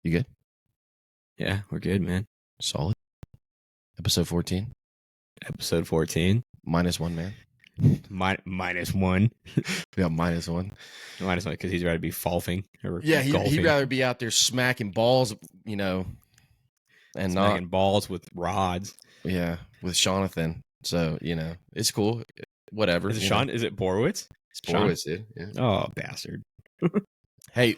You good? Yeah, we're good, man. Solid. Episode 14. Episode 14. -1, man. Minus one. We got -1. Minus one because he's ready to be golfing or Yeah, he'd golfing. rather be out there smacking balls, and smacking balls with rods. Yeah, with Jonathan. So, it's cool. Whatever. Is it Sean? Is it Borowitz? It's Borowitz, dude. Yeah. Oh, bastard. Hey,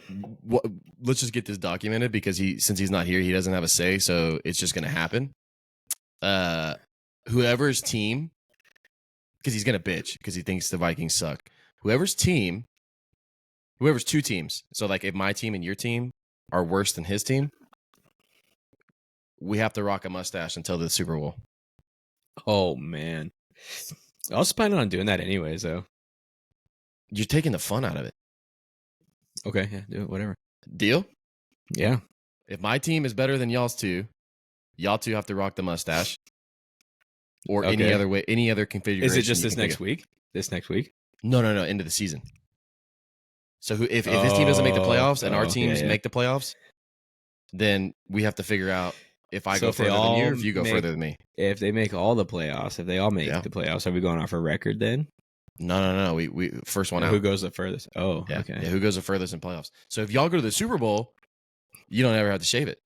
let's just get this documented because since he's not here, he doesn't have a say, so it's just going to happen. Whoever's team, because he's going to bitch because he thinks the Vikings suck. Whoever's two teams, so like if my team and your team are worse than his team, we have to rock a mustache until the Super Bowl. Oh, man. I was planning on doing that anyways, though. You're taking the fun out of it. Okay, yeah, do it, whatever. Deal? Yeah. If my team is better than y'all two have to rock the mustache. Or any other configuration. Is it just this next week? This next week? No, end of the season. So if his team doesn't make the playoffs and our teams make the playoffs, then we have to figure out if I go further than you or if you go further than me. If they make all the playoffs, if they all make the playoffs, are we going off a record then? No. We first one out. Who goes the furthest? Oh, yeah. Okay. Yeah, who goes the furthest in playoffs? So if y'all go to the Super Bowl, you don't ever have to shave it.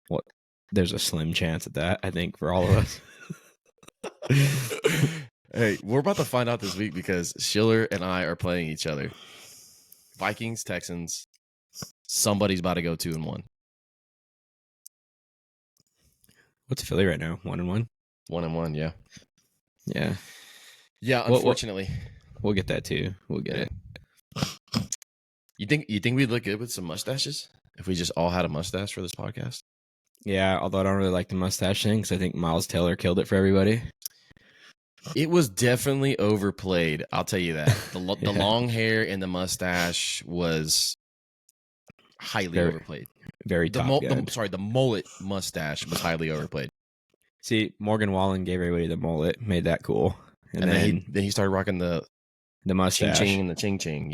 What? There's a slim chance at that, I think, for all of us. Hey, we're about to find out this week because Schiller and I are playing each other. Vikings, Texans. Somebody's about to go 2-1. What's Philly right now? 1-1? 1-1, yeah. Yeah. Yeah, unfortunately. We'll get that too. We'll get it. You think we'd look good with some mustaches? If we just all had a mustache for this podcast? Yeah, although I don't really like the mustache thing because I think Miles Taylor killed it for everybody. It was definitely overplayed. I'll tell you that. The long hair and the mustache was highly overplayed. Very the mullet mustache was highly overplayed. See, Morgan Wallen gave everybody the mullet, made that cool, and then he started rocking the mustache, ching and the ching ching,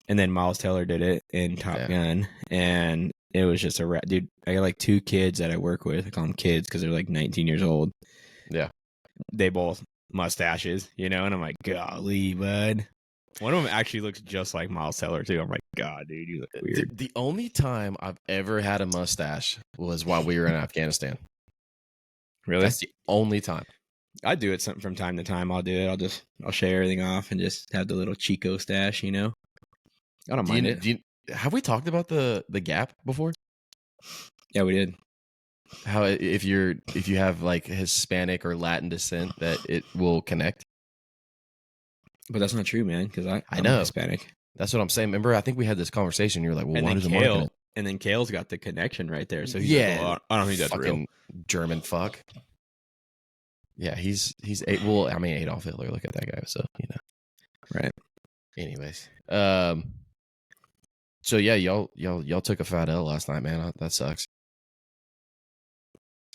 And then Miles Taylor did it in Top Gun, and it was just a rat. Dude, I got like 2 kids that I work with. I call them kids because they're like 19 years old. Yeah, they both mustaches, and I'm like, golly, bud. One of them actually looks just like Miles Taylor too. I'm like, God, dude, you look weird. The only time I've ever had a mustache was while we were in Afghanistan. Really? That's the only time. I do it from time to time. I'll do it. I'll shave everything off and just have the little Chico stash, I don't mind it. Have we talked about the gap before? Yeah, we did. How if you have like Hispanic or Latin descent that it will connect. But that's not true, man, because I know Hispanic. That's what I'm saying. Remember, I think we had this conversation. You're like, well, why does it market it? And then Kale's got the connection right there. So he's like, well, I don't think that's real. German fuck. Yeah, he's Adolf Hitler. Look at that guy. So Right. Anyways, so yeah, y'all took a fat L last night, man. That sucks.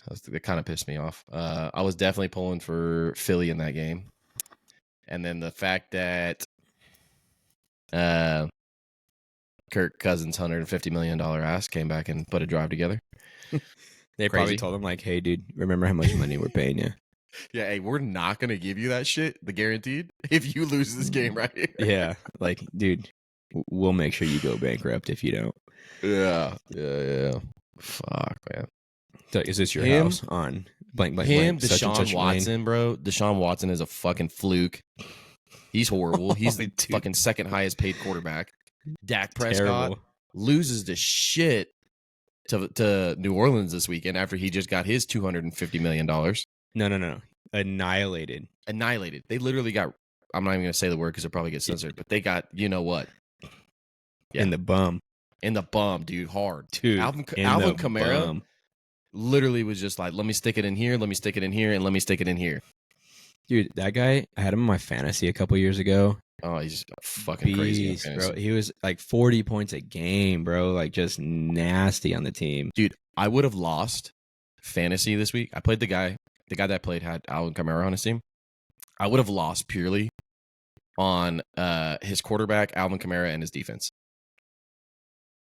That kind of pissed me off. I was definitely pulling for Philly in that game, and then the fact that Kirk Cousins' $150 million ass came back and put a drive together. They probably told him like, "Hey, dude, remember how much money we're paying you." Yeah, hey, we're not gonna give you that shit, the guaranteed, if you lose this game, right? Yeah, like, dude, we'll make sure you go bankrupt if you don't. Yeah. Fuck, man. So is this your house on blank? Deshaun Watson, bro. Deshaun Watson is a fucking fluke. He's horrible. He's the fucking second highest paid quarterback. Dak Prescott loses the shit to New Orleans this weekend after he just got his $250 million. No. Annihilated. They literally got, I'm not even going to say the word because it probably gets censored, but they got, you know what? Yeah. In the bum, dude, hard. Dude, Alvin Kamara literally was just like, let me stick it in here, let me stick it in here, and let me stick it in here. Dude, that guy, I had him in my fantasy a couple years ago. Oh, he's fucking crazy, bro. He was like 40 points a game, bro. Like just nasty on the team. Dude, I would have lost fantasy this week. I played the guy that I played had Alvin Kamara on his team. I would have lost purely on his quarterback, Alvin Kamara, and his defense.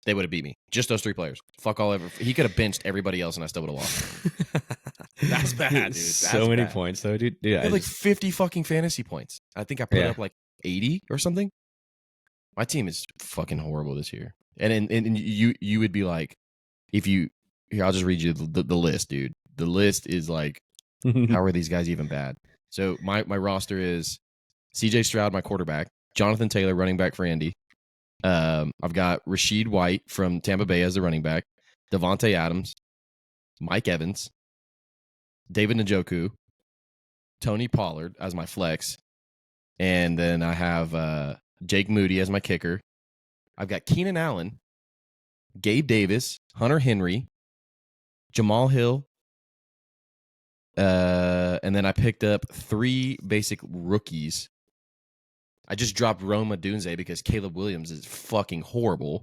They would have beat me. Just those 3 players. Fuck all ever. He could have benched everybody else, and I still would have lost. That's bad, dude. So many points, though, dude. I had like 50 fucking fantasy points. I think I put up like 80 or something. My team is fucking horrible this year. And you would be like, if you here, I'll just read you the list, dude. The list is like, how are these guys even bad? So my roster is CJ Stroud, my quarterback, Jonathan Taylor, running back for Indy. I've got Rashid White from Tampa Bay as the running back, Devontae Adams, Mike Evans, David Njoku, Tony Pollard as my flex, and then I have Jake Moody as my kicker. I've got Keenan Allen, Gabe Davis, Hunter Henry, Jamal Hill, and then I picked up 3 basic rookies. I just dropped Roma Dunze because Caleb Williams is fucking horrible.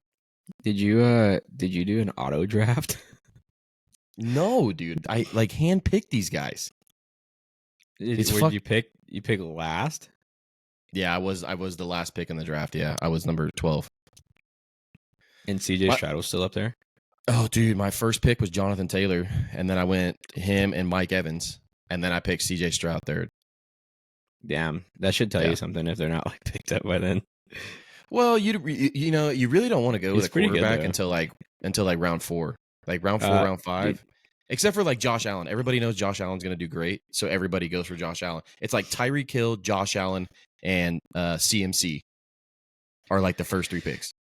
Did you do an auto draft? No, dude. I like handpicked these guys. Did you pick? You pick last? Yeah, I was the last pick in the draft. Yeah, I was number 12. And CJ Stroud was still up there? Oh, dude, my first pick was Jonathan Taylor, and then I went him and Mike Evans, and then I picked CJ Stroud third. Damn, that should tell you something if they're not like picked up by then. Well, you really don't want to go with a quarterback until round 4, like round 4, round 5, dude. Except for like Josh Allen. Everybody knows Josh Allen's going to do great, so everybody goes for Josh Allen. It's like Tyreek Hill, Josh Allen, and CMC are like the first 3 picks.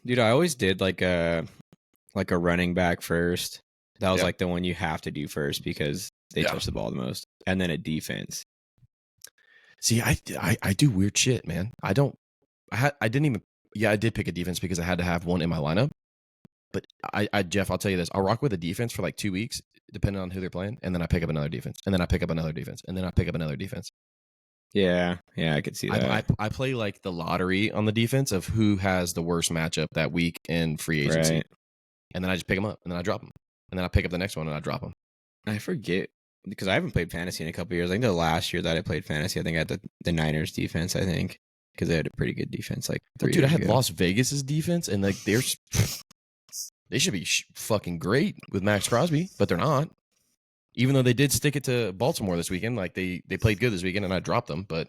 Dude, I always did like a running back first. That was like the one you have to do first because they touch the ball the most, and then a defense. See, I do weird shit, man. I did pick a defense because I had to have one in my lineup. But Jeff, I'll tell you this. I'll rock with a defense for like 2 weeks, depending on who they're playing, and then I pick up another defense, and then I pick up another defense, and then I pick up another defense. Yeah, I could see that. I play like the lottery on the defense of who has the worst matchup that week in free agency. Right. And then I just pick them up, and then I drop them. And then I pick up the next one, and I drop them. I forget, because I haven't played fantasy in a couple of years. I think the last year that I played fantasy, I think I had the Niners defense, I think, because they had a pretty good defense like 3 years ago. Dude, I had Las Vegas's defense, and like they should be fucking great with Max Crosby, but they're not. Even though they did stick it to Baltimore this weekend, like they played good this weekend, and I dropped them. But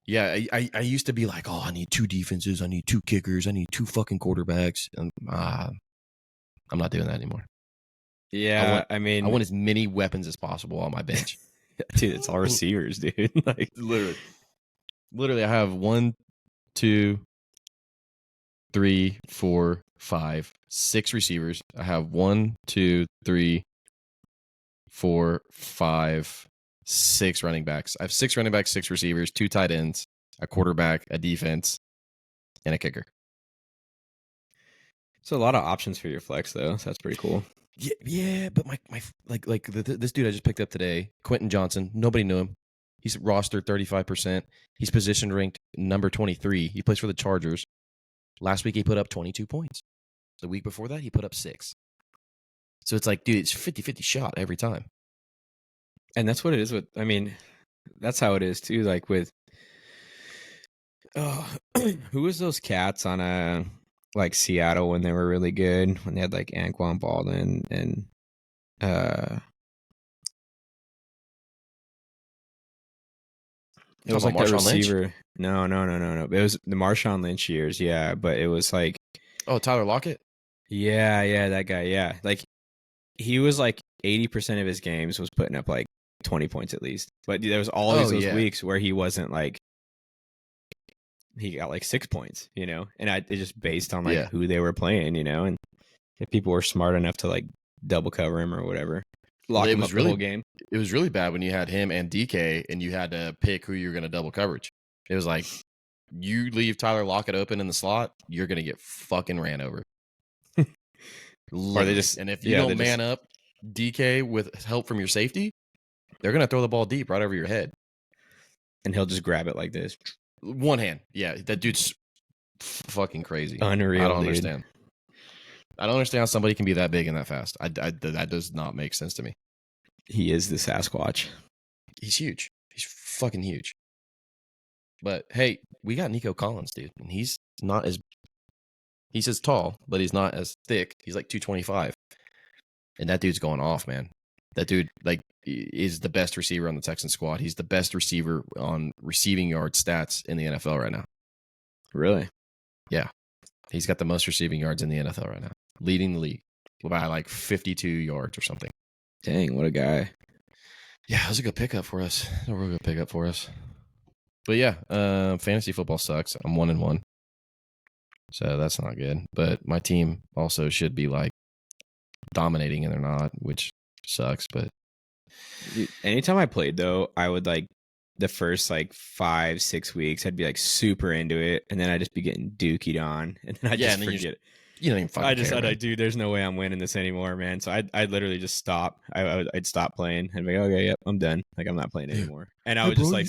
yeah, I used to be like, oh, I need 2 defenses, I need 2 kickers, I need 2 fucking quarterbacks, and I'm not doing that anymore. Yeah, I want as many weapons as possible on my bench. Dude, it's all receivers, dude. Like literally, I have 1, 2, 3, 4, 5, 6 receivers. I have 1, 2, 3, 4, 5, 6 running backs. I have 6 running backs, 6 receivers, 2 tight ends, a quarterback, a defense, and a kicker. So a lot of options for your flex, though. So that's pretty cool. Yeah, but my this dude I just picked up today, Quentin Johnson. Nobody knew him. He's rostered 35%. He's position ranked number 23. He plays for the Chargers. Last week he put up 22 points. The week before that he put up 6. So it's like, dude, it's 50-50 shot every time. And that's what it is with, I mean, that's how it is too. Like with, who was those cats on like Seattle when they were really good, when they had like Anquan Baldwin and it was like that receiver. Lynch? No. It was the Marshawn Lynch years, yeah. But it was like, oh, Tyler Lockett. Yeah, that guy. Yeah, like he was like 80% of his games was putting up like 20 points at least. But there was always those weeks where he wasn't like, he got like 6 points, you know, and it just based on like who they were playing, you know, and if people were smart enough to like double cover him or whatever, lock him up the whole game. It was really bad when you had him and DK and you had to pick who you're going to double coverage. It was like, you leave Tyler Lockett open in the slot, you're going to get fucking ran over. Or they just, and if you don't man up DK with help from your safety, they're going to throw the ball deep right over your head. And he'll just grab it like this. One hand. Yeah, that dude's fucking crazy. Unreal, I don't understand. I don't understand how somebody can be that big and that fast. That does not make sense to me. He is the Sasquatch. He's huge. He's fucking huge. But hey, we got Nico Collins, dude, and he's not as He's as tall, but he's not as thick. He's like 225. And that dude's going off, man. That dude like is the best receiver on the Texans squad. He's the best receiver on receiving yard stats in the NFL right now. Really? Yeah. He's got the most receiving yards in the NFL right now, leading the league by like 52 yards or something. Dang, what a guy. Yeah, it was a good pickup for us. A real good pickup for us. But yeah, fantasy football sucks. I'm 1-1. So that's not good. But my team also should be like dominating, and they're not, which sucks. But anytime I played, though, I would like the first like 5-6 weeks, I'd be like super into it, and then I'd just be getting dookied on, and then I just forget it. You don't even fucking care, I'd dude, there's no way I'm winning this anymore, man. So I'd literally just stop. I'd stop playing and be like, okay, yep, I'm done. Like I'm not playing anymore. And I would just like,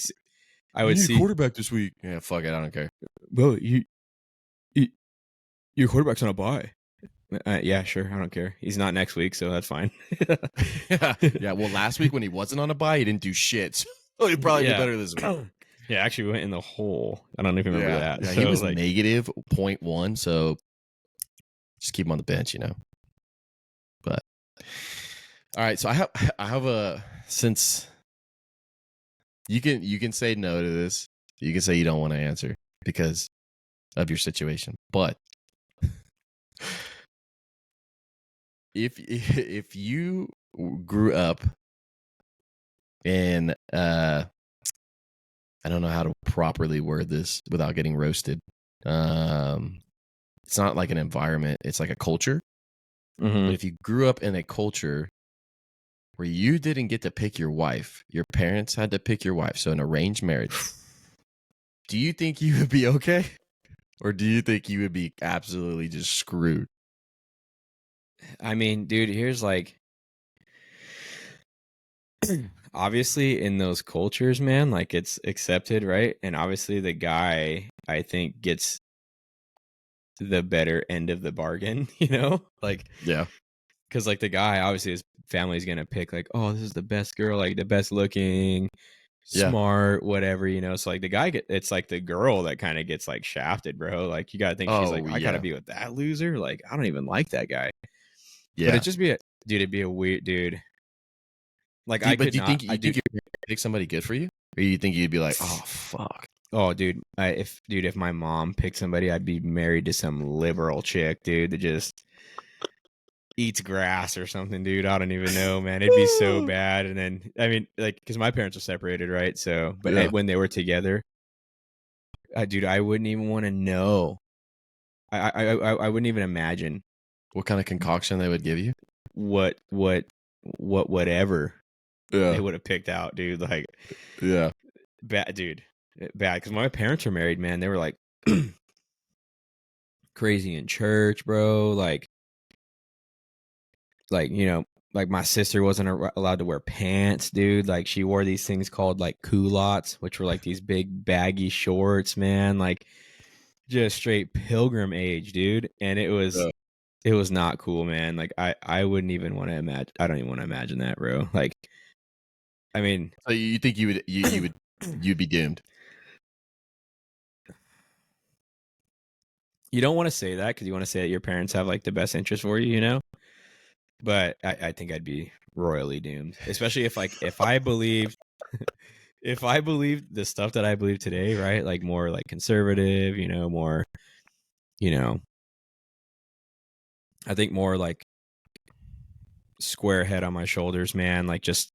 I would see quarterback this week. Yeah, fuck it, I don't care. Bro, your quarterback's on a bye. Yeah, sure. I don't care. He's not next week, so that's fine. Yeah. Well, last week when he wasn't on a bye, he didn't do shit. So he'd probably do better this week. Yeah, actually, we went in the hole. I don't even remember that. Yeah, so he was like negative 0.1. So just keep him on the bench, you know. But all right, so I have a since you can say no to this. You can say you don't want to answer because of your situation, but if you grew up in I don't know how to properly word this without getting roasted. It's not like an environment, it's like a culture. Mm-hmm. But if you grew up in a culture where you didn't get to pick your wife, your parents had to pick your wife, so an arranged marriage, do you think you would be okay? Or do you think you would be absolutely just screwed? I mean, dude, here's like, obviously in those cultures, man, like it's accepted, right? And obviously the guy, I think, gets the better end of the bargain, you know? Like, yeah. Because like the guy, obviously his family's going to pick like, oh, this is the best girl, like the best looking, smart, whatever, you know? So like the guy, it's like the girl that kind of gets like shafted, bro. Like you got to think she's like, I got to be with that loser. Like, I don't even like that guy. Yeah. But it'd be a weird dude. Like, do you think you'd pick somebody good for you? Or you think you'd be like, oh, fuck. Oh, dude, if my mom picked somebody, I'd be married to some liberal chick, dude, that just eats grass or something, dude. I don't even know, man. It'd be so bad. And then, I mean, like, because my parents are separated, right? So, but when they were together, dude, I wouldn't even want to know. I wouldn't even imagine what kind of concoction they would give you. Whatever they would have picked out, dude. Like, bad, dude. Bad, because my parents were married, man. They were like crazy in church, bro. Like you know, like my sister wasn't allowed to wear pants, dude. Like she wore these things called like culottes, which were like these big baggy shorts, man. Like just straight pilgrim age, dude. And it was not cool, man. Like I wouldn't even want to imagine. I don't even want to imagine that, bro. Like, I mean, so you think you'd be doomed? You don't want to say that because you want to say that your parents have like the best interest for you, you know? But I think I'd be royally doomed, especially if I believed the stuff that I believe today, right? Like more like conservative, you know, more, you know, I think more like square head on my shoulders, man. Like just,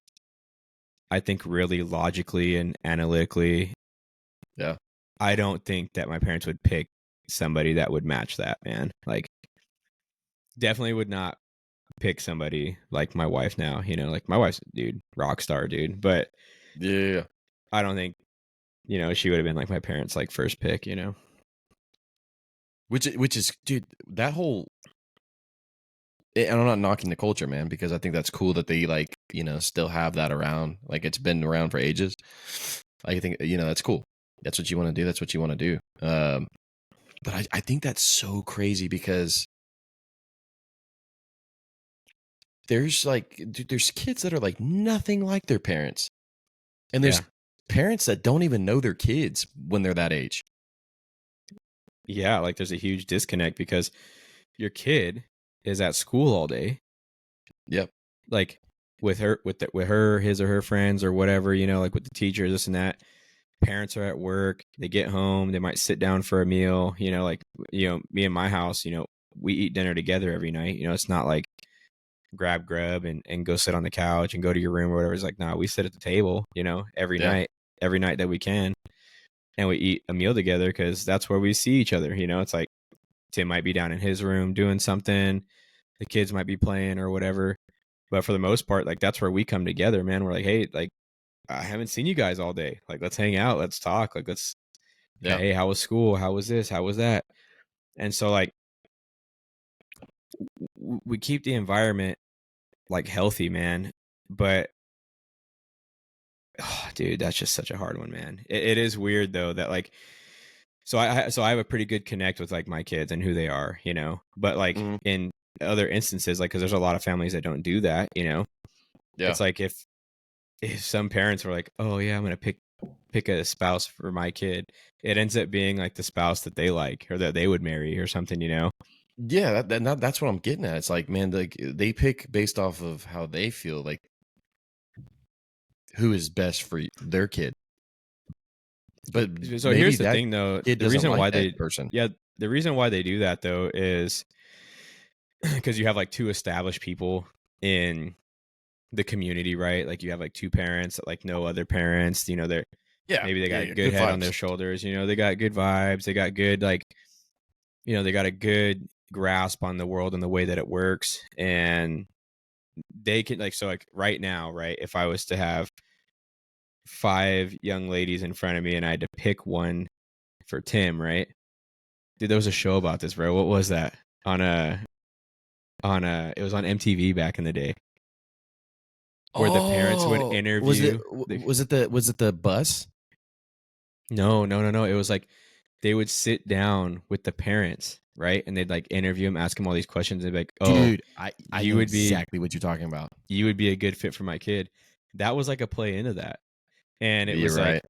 I think really logically and analytically. Yeah. I don't think that my parents would pick somebody that would match that, man. Like definitely would not pick somebody like my wife now, you know, like my wife's dude, rock star, dude. But yeah, I don't think, you know, she would have been like my parents' like first pick, you know. Which is, dude, that whole. And I'm not knocking the culture, man, because I think that's cool that they like, you know, still have that around. Like it's been around for ages. I think, you know, that's cool. That's what you want to do. That's what you want to do. But I think that's so crazy because there's like, dude, there's kids that are like nothing like their parents. And there's parents that don't even know their kids when they're that age. Yeah, like there's a huge disconnect because your kid is at school all day. Yep. Like with her, his or her friends or whatever, like with the teachers, this and that. Parents are at work, they get home, they might sit down for a meal, like, me and my house, we eat dinner together every night. It's not like grub and go sit on the couch and go to your room or whatever. It's like, nah, we sit at the table, every night that we can. And we eat a meal together because that's where we see each other. It's like Tim might be down in his room doing something, the kids might be playing or whatever. But for the most part, like that's where we come together, man. We're like, hey, like I haven't seen you guys all day. Like, let's hang out. Let's talk. Like, hey, how was school? How was this? How was that? And so, like, we keep the environment like healthy, man. But, dude, that's just such a hard one, man. It is weird though that like, so I have a pretty good connect with like my kids and who they are, But like in other instances, like, because there's a lot of families that don't do that, It's like if some parents were like, oh yeah, I'm gonna pick a spouse for my kid, it ends up being like the spouse that they like or that they would marry or something, Yeah, that's what I'm getting at. It's like, man, like they pick based off of how they feel, like who is best for their kid. But so here's the thing, though. The reason why they person, the reason why they do that though is because you have like two established people in the community, right? Like you have like two parents that like know other parents, they're maybe they got a good head on their shoulders, they got good vibes, they got good like they got a good grasp on the world and the way that it works, and they can like, so like right now, right, if I was to have 5 young ladies in front of me and I had to pick one for Tim, right? Dude, there was a show about this, bro. What was that? It was on MTV back in the day. Where the parents would interview. Was it the bus? No. It was like they would sit down with the parents, right? And they'd like interview them, ask them all these questions. And they'd be like, oh, dude, I know would be exactly what you're talking about. You would be a good fit for my kid. That was like a play into that. And it was like,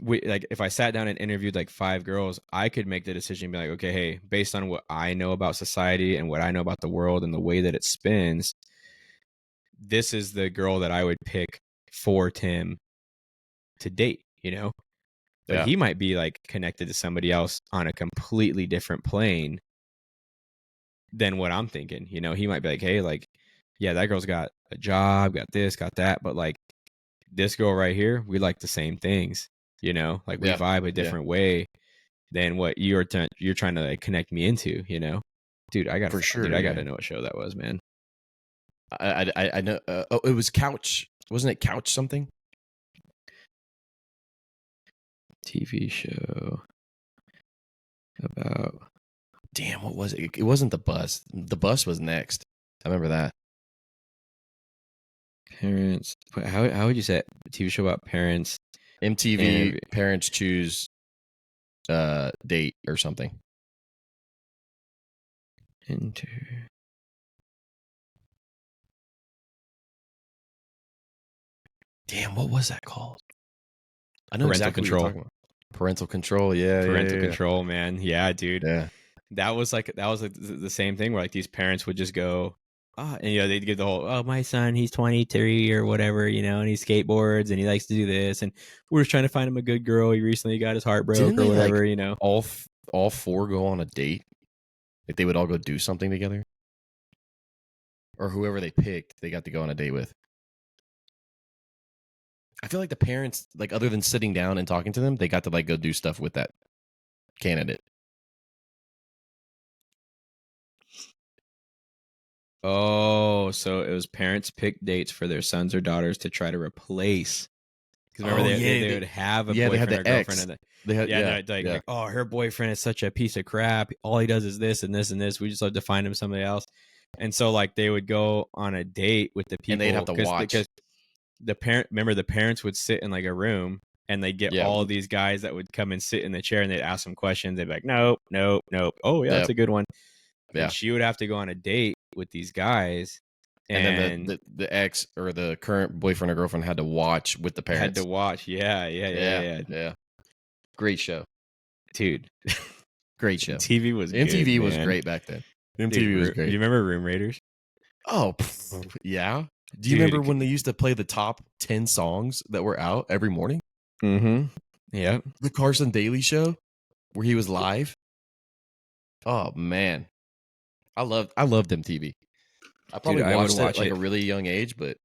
like if I sat down and interviewed like 5 girls, I could make the decision and be like, okay, hey, based on what I know about society and what I know about the world and the way that it spins, this is the girl that I would pick for Tim to date, But he might be like connected to somebody else on a completely different plane than what I'm thinking. He might be like, hey, like, yeah, that girl's got a job, got this, got that, but like this girl right here, we like the same things, like we vibe a different way than what you're trying to like connect me into, Dude, I got for sure. Dude, I got to know what show that was, man. I know. It was Couch. Wasn't it Couch something? TV show about. Damn, what was it? It wasn't The Bus. The Bus was next. I remember that. Parents. How would you say it? A TV show about parents? MTV Parents Choose Date or something. Enter. Damn, what was that called? I know exactly what you're talking about. Parental Control, yeah. Parental Control, man. Yeah, dude. Yeah. That was like the same thing where like these parents would just go, and they'd give the whole, my son, he's 23 or whatever, and he skateboards and he likes to do this, and we're just trying to find him a good girl. He recently got his heart broke or whatever, like, all 4 go on a date. Like they would all go do something together, or whoever they picked, they got to go on a date with. I feel like the parents, like other than sitting down and talking to them, they got to like go do stuff with that candidate. Oh, so it was parents pick dates for their sons or daughters to try to replace. Because remember, they would have a boyfriend or girlfriend. Like, oh, her boyfriend is such a piece of crap. All he does is this and this and this. We just have to find him somebody else. And so, like, they would go on a date with the people. And they'd have to watch. Because the parents would sit in like a room and they'd get all of these guys that would come and sit in the chair and they'd ask them questions. They'd be like, nope. Oh, yeah, that's a good one. Yeah. And she would have to go on a date with these guys. And then the ex or the current boyfriend or girlfriend had to watch with the parents. Had to watch. Yeah. Great show. Dude. Great show. MTV was MTV good, was man. great back then. MTV Dude, was great. Do you remember Room Raiders? Oh, yeah. Do you remember when they used to play the top 10 songs that were out every morning? Mm-hmm. Yeah. The Carson Daly Show, where he was live. Oh man, I loved MTV. I probably watched it like a really young age, but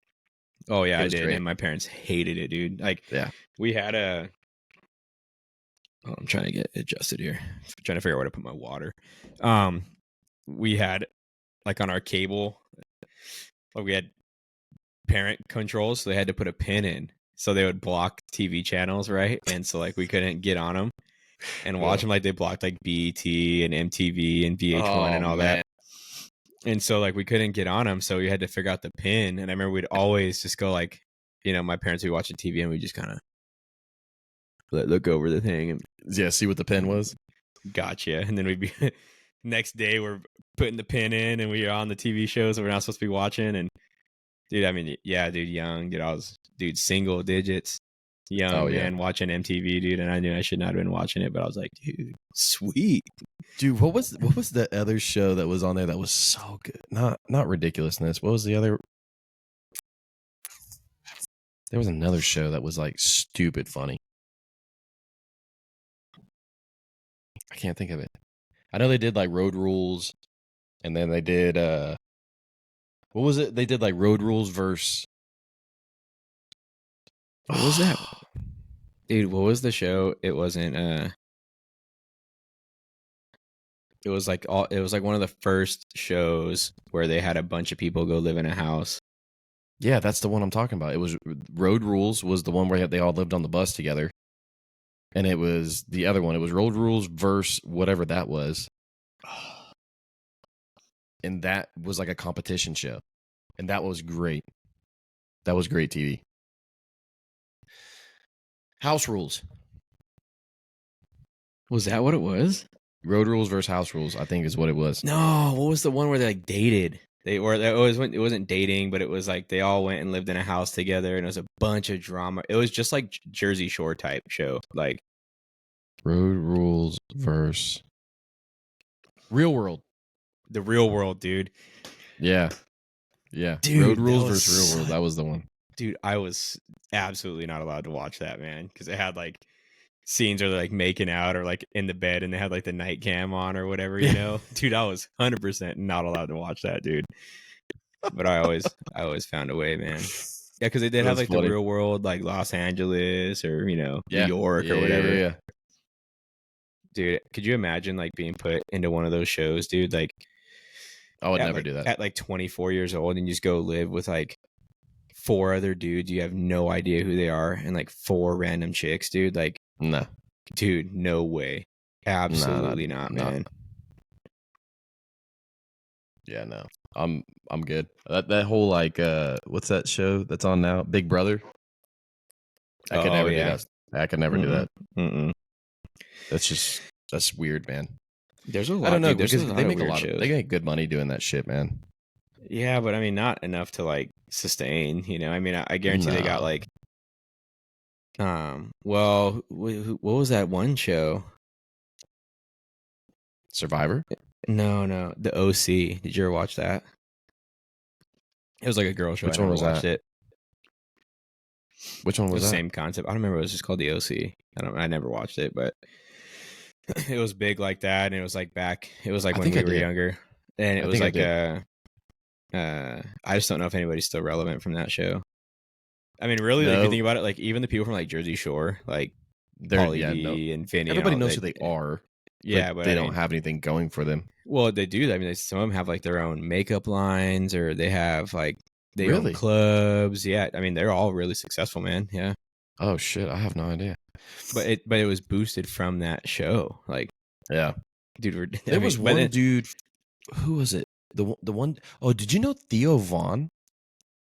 oh yeah, I did, great. And my parents hated it, dude. Like, yeah, we had a. Oh, I'm trying to get adjusted here. I'm trying to figure out where to put my water. We had like on our cable, like we had parent controls, so they had to put a pin in, so they would block TV channels, right? And so like we couldn't get on them and watch them. Like they blocked like BET and MTV and VH1 and all that. And so like we couldn't get on them, so we had to figure out the pin. And I remember we'd always just go like, my parents would be watching TV and we just kind of look over the thing and see what the pin was. Gotcha. And then we'd be next day we're putting the pin in and we are on the TV shows that we're not supposed to be watching. And dude, I mean, yeah, dude, young, dude, I was single digits, young, man, watching MTV, dude, and I knew I should not have been watching it, but I was like, dude, sweet, dude. What was the other show that was on there that was so good? Not Ridiculousness. What was the other? There was another show that was like stupid funny. I can't think of it. I know they did like Road Rules, and then they did what was it? They did like Road Rules versus. What was that? Dude, what was the show? It wasn't it was like one of the first shows where they had a bunch of people go live in a house. Yeah, that's the one I'm talking about. It was Road Rules was the one where they all lived on the bus together. And it was the other one. It was Road Rules versus whatever that was. And that was like a competition show. And that was great. That was great TV. House Rules. Was that what it was? Road Rules versus House Rules, I think is what it was. No, what was the one where they like dated? It wasn't dating, but it was like they all went and lived in a house together and it was a bunch of drama. It was just like Jersey Shore type show. Like Road Rules versus Real World. The Real World, dude. Yeah. Yeah. Dude, Road Rules versus Real World. That was the one. Dude, I was absolutely not allowed to watch that, man, because it had like scenes where they're like making out or like in the bed and they had like the night cam on or whatever, Dude, I was 100% not allowed to watch that, dude. But I always found a way, man. Yeah, because they did have like funny. The Real World, like Los Angeles or New York or whatever. Yeah. Dude, could you imagine like being put into one of those shows, dude? Like, I would never do that. At like 24 years old, and you just go live with like 4 other dudes. You have no idea who they are, and like 4 random chicks, dude. Like, no, dude, no way, absolutely not, man. Yeah, no, I'm good. That whole like, what's that show that's on now? Big Brother. I could never do that. I could never do that. That's weird, man. There's a lot. I don't know, dude, because they make a lot of. They make good money doing that shit, man. Yeah, but I mean, not enough to like sustain. I mean, I guarantee they got like. Well, what was that one show? Survivor? No, the OC. Did you ever watch that? It was like a girl show. Which one was that? It. Which one was that? Same concept. I don't remember. It was just called the OC. I never watched it, but it was big like that, and it was like back. It was like when we were younger, and it was like I just don't know if anybody's still relevant from that show. I mean, really, like, if you think about it, like even the people from like Jersey Shore, like Pauly D and Vinny, everybody knows who they are. Yeah, but they don't have anything going for them. Well, they do. I mean, some of them have like their own makeup lines, or they have like they own clubs. Yeah, I mean, they're all really successful, man. Yeah. Oh shit, I have no idea. But it was boosted from that show. Like, yeah, dude. There was one dude. Who was it? The one. Oh, did you know Theo Vaughn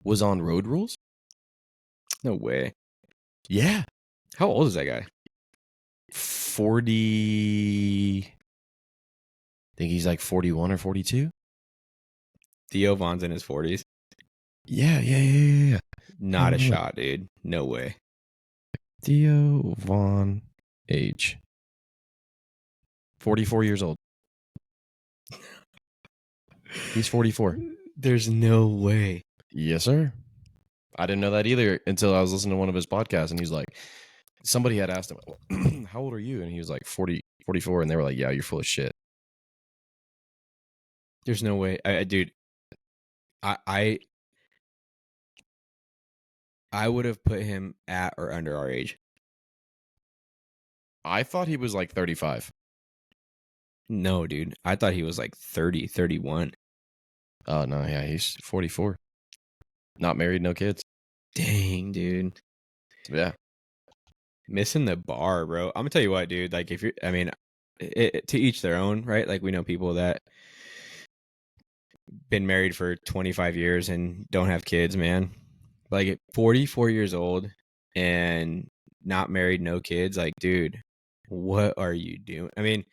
was on Road Rules? No way. Yeah. How old is that guy? 40. I think he's like 41 or 42. Theo Vaughn's in his 40s. Yeah. Not a shot, dude. No way. Theo Vaughn age 44 years old. He's 44. There's no way. Yes, sir. I didn't know that either until I was listening to one of his podcasts, and he's like, somebody had asked him, how old are you? And he was like 44, and they were like, yeah, you're full of shit. There's no way. Dude, I would have put him at or under our age. I thought he was like 35. No, dude. I thought he was like 30, 31. Oh, no. Yeah, he's 44. Not married, no kids. Dang, dude. Yeah. Missing the bar, bro. I'm going to tell you what, dude. Like, if you're, I mean, to each their own, right? Like, we know people that been married for 25 years and don't have kids, man. Like, at 44 years old and not married, no kids. Like, dude, what are you doing? I mean,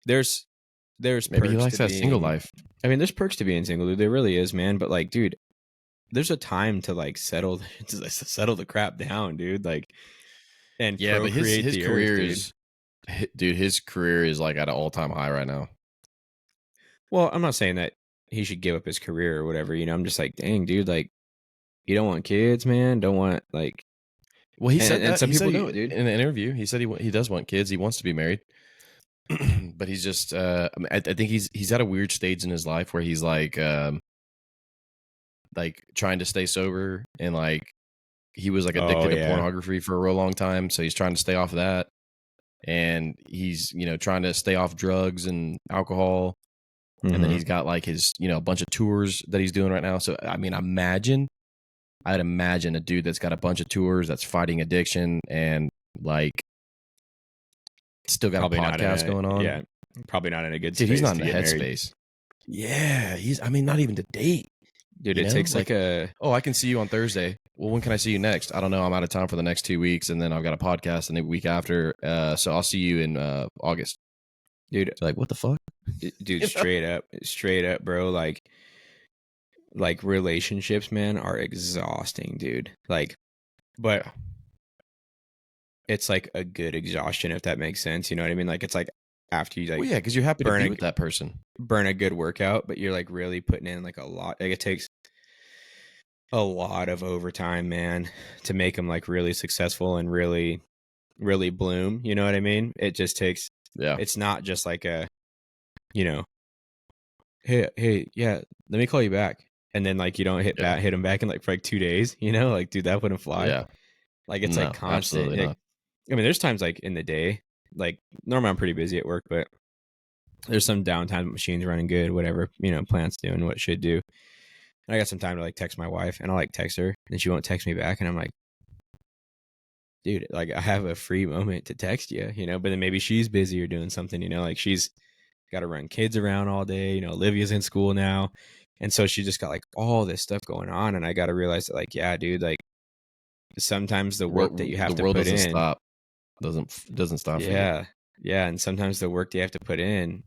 there's maybe he likes that single life. I mean, there's perks to being single, dude. There really is, man. But like, dude, there's a time to like settle the crap down, dude. Like, and yeah, but his career is, dude. His career is like at an all-time high right now. Well, I'm not saying that he should give up his career or whatever. You know, I'm just like, dang, dude, like, you don't want kids, man. Don't want like. Well, he said that. And some people don't, dude. In the interview, he said he does want kids. He wants to be married. But he's just I think he's at a weird stage in his life where he's like trying to stay sober, and like he was like addicted to pornography for a real long time, so he's trying to stay off of that, and he's trying to stay off drugs and alcohol, and then he's got like his a bunch of tours that he's doing right now. So I mean, I'd imagine a dude that's got a bunch of tours, that's fighting addiction, and like still got probably a podcast going on. Yeah, probably not in a good space. Dude, he's not in the headspace. Yeah, not even to date. Dude, it takes like a... Oh, I can see you on Thursday. Well, when can I see you next? I don't know. I'm out of town for the next 2 weeks, and then I've got a podcast the week after. So I'll see you in August. Dude, it's like, what the fuck? Dude, straight up, bro. Like relationships, man, are exhausting, dude. Like, but it's like a good exhaustion, if that makes sense. You know what I mean? Like, it's like after you like, well, yeah, because you're happy to be with that person, burn a good workout, but you're like really putting in like a lot. Like, it takes a lot of overtime, man, to make them like really successful and really, really bloom. You know what I mean? It just takes. Yeah. It's not just like a, hey, yeah, let me call you back, and then like you don't hit him back in like for like 2 days. Like, dude, that wouldn't fly. Yeah. Like, it's like constant. Like, I mean, there's times like in the day, like normally I'm pretty busy at work, but there's some downtime, machines running good, whatever, plants doing what it should do. And I got some time to like text my wife, and I'll like text her, and she won't text me back, and I'm like, dude, like I have a free moment to text you, but then maybe she's busy or doing something, like she's got to run kids around all day, Olivia's in school now. And so she just got like all this stuff going on. And I got to realize that, like, yeah, dude, like sometimes the work that you have to put in doesn't stop. Yeah. Yeah. And sometimes the work that you have to put in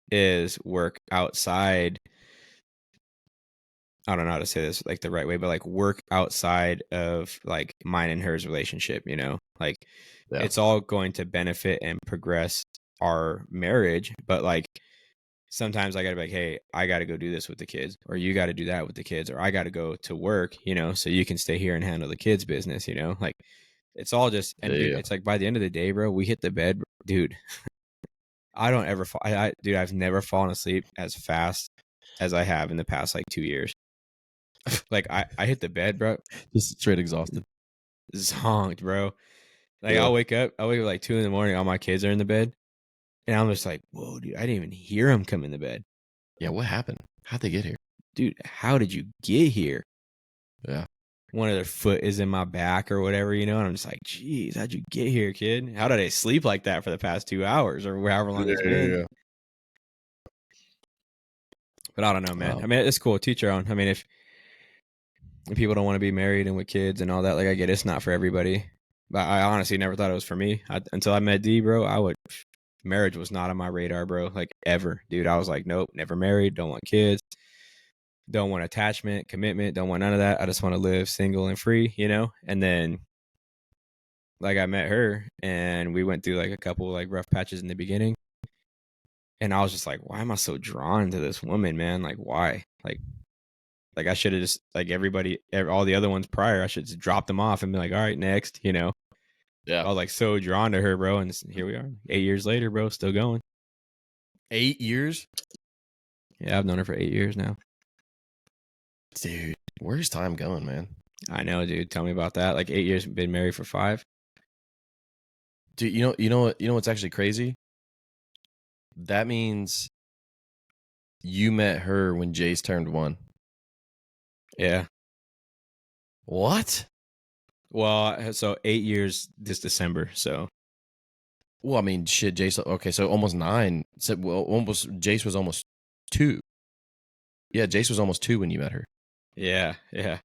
is work outside. I don't know how to say this like the right way, but like work outside of like mine and hers relationship, like it's all going to benefit and progress our marriage. But like sometimes I gotta be like, hey, I gotta go do this with the kids, or you gotta do that with the kids, or I gotta go to work, so you can stay here and handle the kids business, like it's all just, and dude, it's like by the end of the day, bro, we hit the bed, dude. I don't ever fall. Dude, I've never fallen asleep as fast as I have in the past like 2 years. Like I hit the bed, bro, just straight exhausted, zonked, bro. Like I'll wake up like 2 a.m. all my kids are in the bed, and I'm just like, whoa, dude, I didn't even hear them come in the bed. Yeah, what happened? How'd they get here? Dude, how did you get here? Yeah. One of their foot is in my back or whatever, and I'm just like, geez, how'd you get here, kid? How did I sleep like that for the past 2 hours or however long it's been? Yeah. But I don't know, man. I mean, it's cool. Teach your own. I mean, if people don't want to be married and with kids and all that, like I get it's not for everybody. But I honestly never thought it was for me until I met D, bro. Marriage was not on my radar, bro. Like ever, dude. I was like, nope, never married. Don't want kids. Don't want attachment, commitment. Don't want none of that. I just want to live single and free, And then like I met her and we went through like a couple like rough patches in the beginning. And I was just like, why am I so drawn to this woman, man? Like, why? Like I should have just like all the other ones prior, I should just drop them off and be like, all right, next, you know? Yeah. I was like so drawn to her, bro. And here we are 8 years later, bro, still going. 8 years? Yeah, I've known her for 8 years now. Dude, where's time going, man? I know, dude. Tell me about that. Like 8 years, been married for 5. Dude, you know what's actually crazy? That means you met her when Jace turned 1. Yeah. What? Well, so 8 years this December. So. Well, I mean, shit, Jace. Okay, so almost 9. So, well, almost Jace was almost 2. Yeah, Jace was almost 2 when you met her. Yeah, yeah.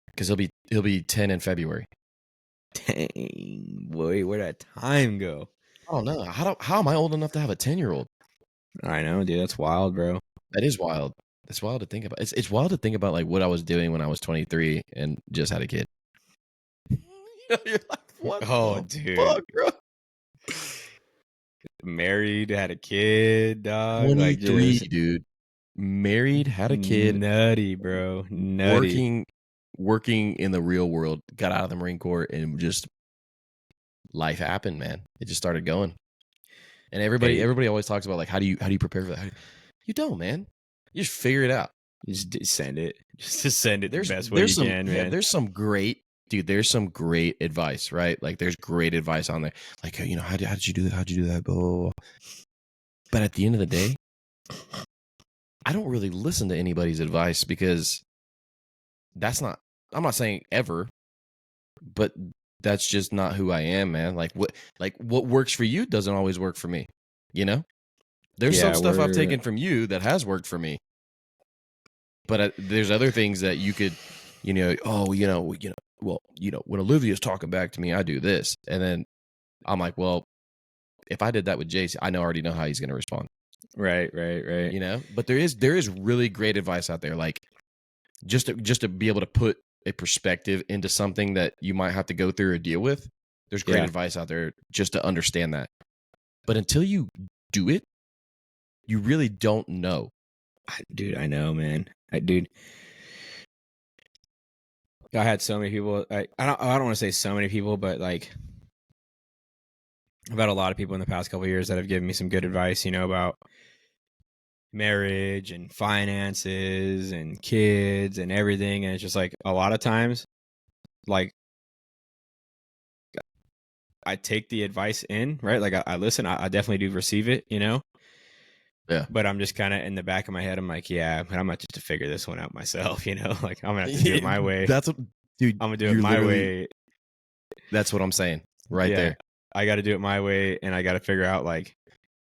Because he'll be 10 in February. Dang, boy, where'd that time go? Oh no, how am I old enough to have a 10-year-old? I know, dude. That's wild, bro. That is wild. It's wild to think about. It's wild to think about like what I was doing when I was 23 and just had a kid. You're like, what? Oh, dude. Fuck, bro. Married, had a kid, dog. 23, like, dude. Married, had a kid. Nutty, bro. Nutty. Working in the real world. Got out of the Marine Corps and just life happened, man. It just started going. And everybody always talks about like how do you prepare for that? You don't, man. You just figure it out. You just send it. Just send it the best way you can, man. Yeah, there's some great advice, right? Like there's great advice on there. Like, you know, how did you do that? How'd you do that? Blah, blah, blah. But at the end of the day, I don't really listen to anybody's advice because I'm not saying ever, but that's just not who I am, man. Like what works for you doesn't always work for me. You know? There's some stuff I've taken from you that has worked for me. But there's other things that you could, you know, when Olivia's talking back to me, I do this. And then I'm like, well, if I did that with Jace, I already know how he's going to respond. Right. You know, but there is really great advice out there. Like just to be able to put a perspective into something that you might have to go through or deal with. There's great advice out there just to understand that. But until you do it, you really don't know. Dude, I know, man. I had so many people. I don't want to say so many people, but like I've had a lot of people in the past couple of years that have given me some good advice, you know, about marriage and finances and kids and everything. And it's just like a lot of times, like I take the advice in, right? Like I listen, I definitely do receive it, you know? Yeah. But I'm just kind of in the back of my head, I'm like, yeah, but I'm not just to figure this one out myself, you know? Like I'm going to have to do it my way. That's what, dude. I'm going to do it my way. That's what I'm saying right there. I got to do it my way. And I got to figure out like,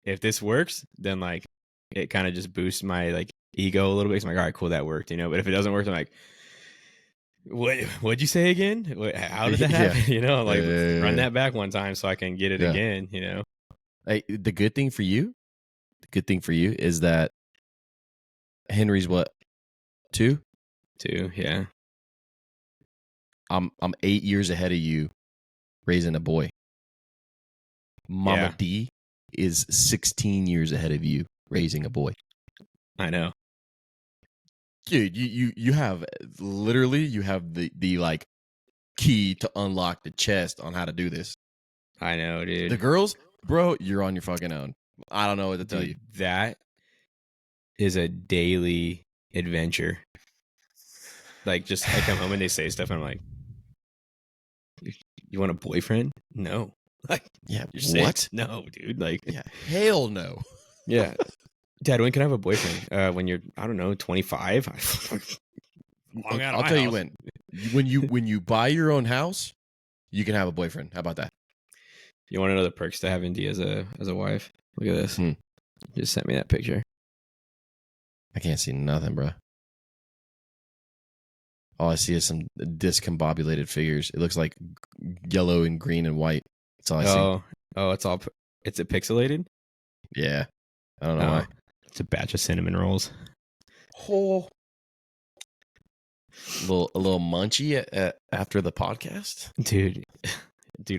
if this works, then like it kind of just boosts my like ego a little bit. It's like, all right, cool, that worked, you know? But if it doesn't work, I'm like, what'd you say again? How did that happen? You know, like run that back one time so I can get it again, you know? Hey, the good thing for you is that Henry's what? 2? 2, yeah. I'm 8 years ahead of you raising a boy. Mama D is 16 years ahead of you raising a boy. I know. Dude, you have the like key to unlock the chest on how to do this. I know, dude. The girls, bro, you're on your fucking own. I don't know what to tell you. That is a daily adventure. Like, just I come home and they say stuff, and I'm like, "You want a boyfriend? No." Like, yeah, you're what? No, dude. Like, yeah, hell no. Yeah, Dad, when can I have a boyfriend? When you're, I don't know, 25. I'll tell you when you buy your own house, you can have a boyfriend. How about that? You want to know the perks to having D as a wife? Look at this. Just sent me that picture. I can't see nothing, bro. All I see is some discombobulated figures. It looks like yellow and green and white. That's all I see. Oh, it's a pixelated? Yeah. I don't know why. It's a batch of cinnamon rolls. Oh. A little munchy after the podcast, dude.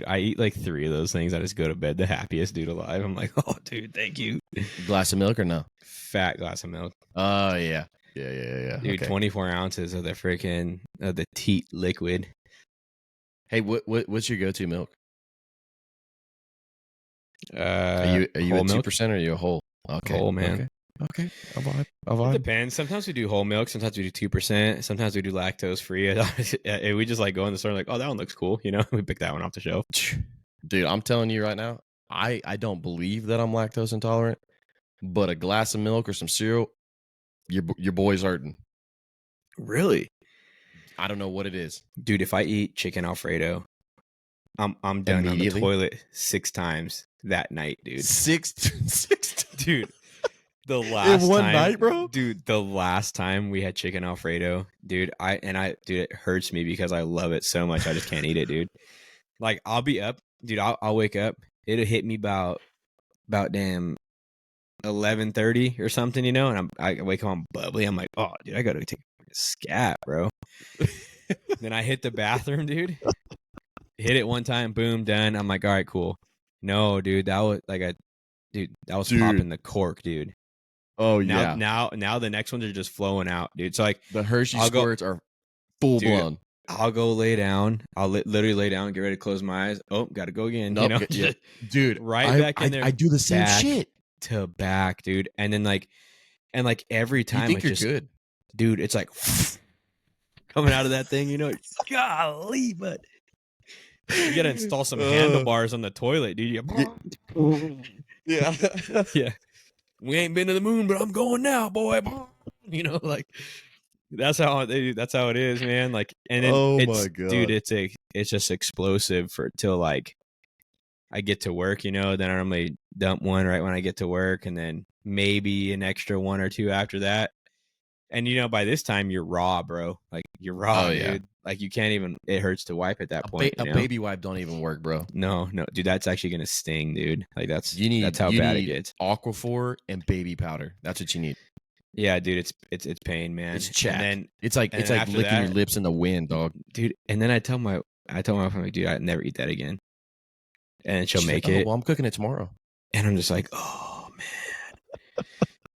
I eat like 3 of those things. I just go to bed the happiest dude alive. I'm like, oh, dude, thank you. Glass of milk or no? Fat glass of milk. Oh yeah. Dude, okay. 24 ounces of the freaking the teat liquid. Hey, what's your go-to milk? Are you a 2% or are you a whole? Okay, whole, man. Okay. I'll vibe. It depends. Sometimes we do whole milk. Sometimes we do 2%. Sometimes we do lactose free. We just like go in the store and like, oh, that one looks cool. You know, we pick that one off the shelf. Dude, I'm telling you right now, I don't believe that I'm lactose intolerant, but a glass of milk or some cereal, your boy's hurting. Really? I don't know what it is, dude. If I eat chicken Alfredo, I'm done on the toilet 6 times that night, dude. Six, dude. The last in one time, night, bro. Dude, the last time we had chicken Alfredo, dude, it hurts me because I love it so much. I just can't eat it, dude. Like I'll be up, dude. I'll wake up. It'll hit me about damn 11:30 or something, you know. And I wake up, I'm bubbly. I'm like, oh, dude, I gotta take a scat, bro. Then I hit the bathroom, dude. Hit it one time, boom, done. I'm like, all right, cool. No, dude, that was like that was popping the cork, dude. Oh yeah. Now the next ones are just flowing out, dude. So like the Hershey squirts are full blown. I'll go lay down. I'll literally lay down, get ready to close my eyes. Oh, gotta go again. Nope, you know, yeah. Dude, back in there. I do the same shit to back, dude. And then like every time, you think you're good, dude. It's like coming out of that thing, you know. Golly, but you gotta install some handlebars on the toilet, dude. Yeah. Yeah. We ain't been to the moon, but I'm going now, boy. You know, like that's how it is, man. Like, and then my god, dude, it's just explosive till like I get to work, you know. Then I normally dump one right when I get to work, and then maybe an extra 1 or 2 after that. And you know, by this time you're raw, bro. Like you're raw, dude. Like you can't even. It hurts to wipe at that point. A baby wipe don't even work, bro. No, dude. That's actually gonna sting, dude. Like that's how bad it gets. Aquaphor and baby powder. That's what you need. Yeah, dude. It's pain, man. It's chat. And then it's like licking your lips in the wind, dog. Dude. And then I tell my wife, I'm like, dude, I never eat that again. And she'll make it. Well, I'm cooking it tomorrow. And I'm just like, oh man.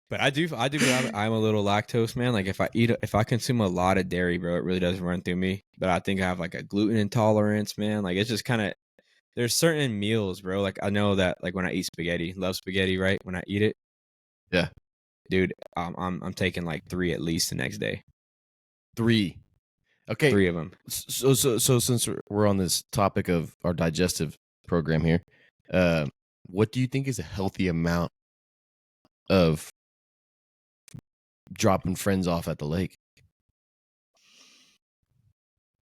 But I do. I'm a little lactose, man. Like if I consume a lot of dairy, bro, it really does run through me. But I think I have like a gluten intolerance, man. Like it's just kind of, there's certain meals, bro. Like I know that, like when I eat spaghetti, love spaghetti, right? When I eat it, yeah, dude, I'm taking like 3 at least the next day. 3, okay, 3 of them. So since we're on this topic of our digestive program here, what do you think is a healthy amount of dropping friends off at the lake?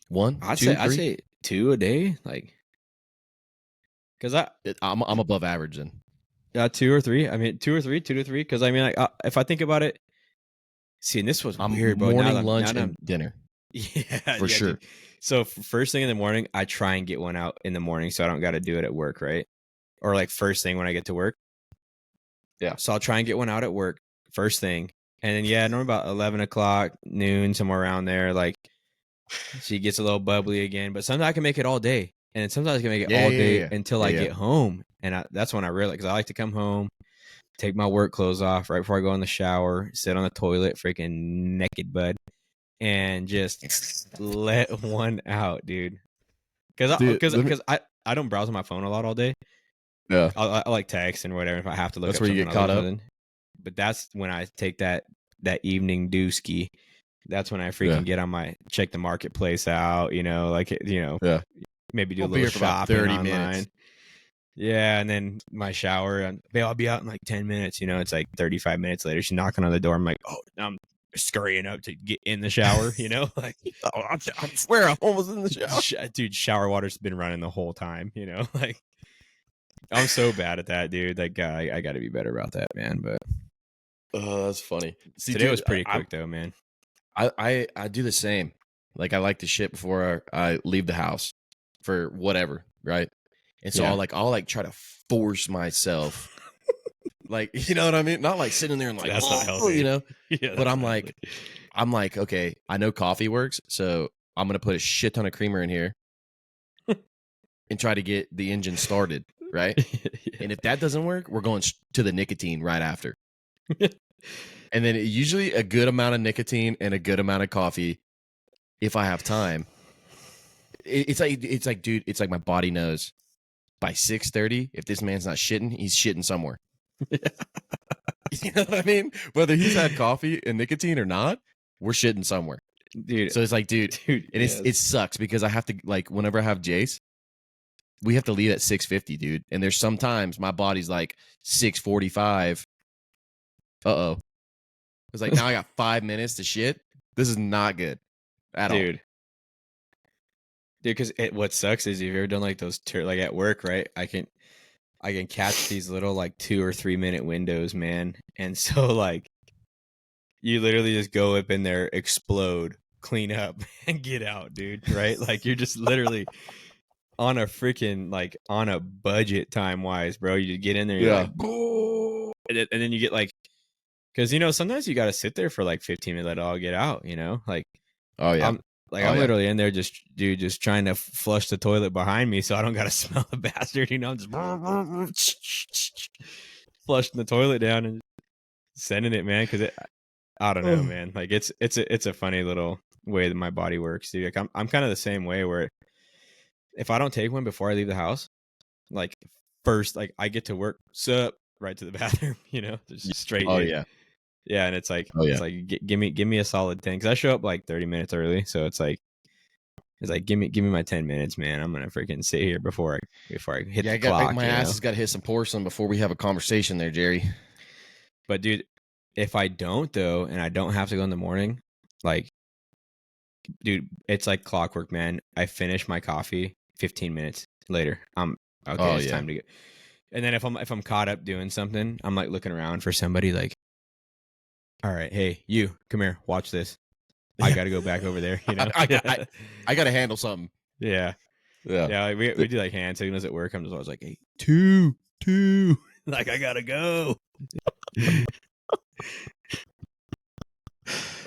1, I'd 2, say 2 a day, like, because I'm above average then. 2 or 3. I mean, 2 or 3, 2 to 3. Because I mean, like, if I think about it, see, and this was weird, bro. Morning, lunch, and dinner. Yeah, for sure. Dude. So first thing in the morning, I try and get one out in the morning, so I don't got to do it at work, right? Or like first thing when I get to work. Yeah. So I'll try and get one out at work first thing. And then, normally about 11 o'clock, noon, somewhere around there, like, she gets a little bubbly again. But sometimes I can make it all day. And sometimes I can make it all day until I get home. And that's when I realize, because I like to come home, take my work clothes off right before I go in the shower, sit on the toilet, freaking naked, bud, and just let one out, dude. Because I don't browse on my phone a lot all day. Yeah. I like text and whatever if I have to look. That's where you get caught up. But that's when I take that evening dooski. That's when I freaking get on check the marketplace out, you know, like, you know, maybe do a little shopping online. Minutes. Yeah, and then my shower, and I'll be out in like 10 minutes, you know, it's like 35 minutes later. She's knocking on the door. I'm like, oh, I'm scurrying up to get in the shower, you know, like, oh, I swear I'm almost in the shower. Dude, shower water's been running the whole time, you know, like, I'm so bad at that, dude. Like, I got to be better about that, man. But oh, that's funny. See, today was pretty quick though, man. I do the same. Like I like to shit before I leave the house for whatever, right? And so I'll try to force myself, like, you know what I mean? Not like sitting there and like, that's not healthy, you know. Yeah, but I'm like, I'm like, okay, I know coffee works, so I'm gonna put a shit ton of creamer in here and try to get the engine started, right? Yeah. And if that doesn't work, we're going to the nicotine right after. And then usually a good amount of nicotine and a good amount of coffee, if I have time. It's like, dude, it's like my body knows by 6:30, if this man's not shitting, he's shitting somewhere. You know what I mean? Whether he's had coffee and nicotine or not, we're shitting somewhere, dude. So it's like, dude, and yes. It sucks because I have to, like, whenever I have Jace, we have to leave at 6:50, dude. And there's sometimes my body's like 6:45. Uh-oh. It's like, now I got 5 minutes to shit. This is not good at all. Dude, because what sucks is, if you've ever done like those, like at work, right? I can catch these little like 2 or 3 minute windows, man. And so like, you literally just go up in there, explode, clean up, and get out, dude. Right? Like, you're just literally on a freaking, like, on a budget time wise, bro. You just get in there, you're like, and then you get like, because, you know, sometimes you got to sit there for like 15 minutes, let it all get out, you know? Like, oh yeah. I'm literally in there just trying to flush the toilet behind me so I don't got to smell the bastard, you know? I'm just flushing the toilet down and sending it, man, because I don't know, man. Like, it's a funny little way that my body works, dude. Like, I'm kind of the same way, where if I don't take one before I leave the house, like, first, like, I get to work, sup, right to the bathroom, you know, just straight. Oh in. yeah. Yeah, and it's like, it's like, give me a solid 10, because I show up like 30 minutes early, so it's like give me my 10 minutes, man. I'm gonna freaking sit here before I hit the clock. My ass has got to hit some porcelain before we have a conversation there, Jerry. But dude, if I don't though, and I don't have to go in the morning, like, dude, it's like clockwork, man. I finish my coffee 15 minutes later. It's time to go. And then if I'm caught up doing something, I'm like looking around for somebody, like, all right, hey, you, come here, watch this. I got to go back over there, you know? I got to handle something. Yeah. Like, we do like hand signals at work. I'm just always like, hey, two. Like, I got to go.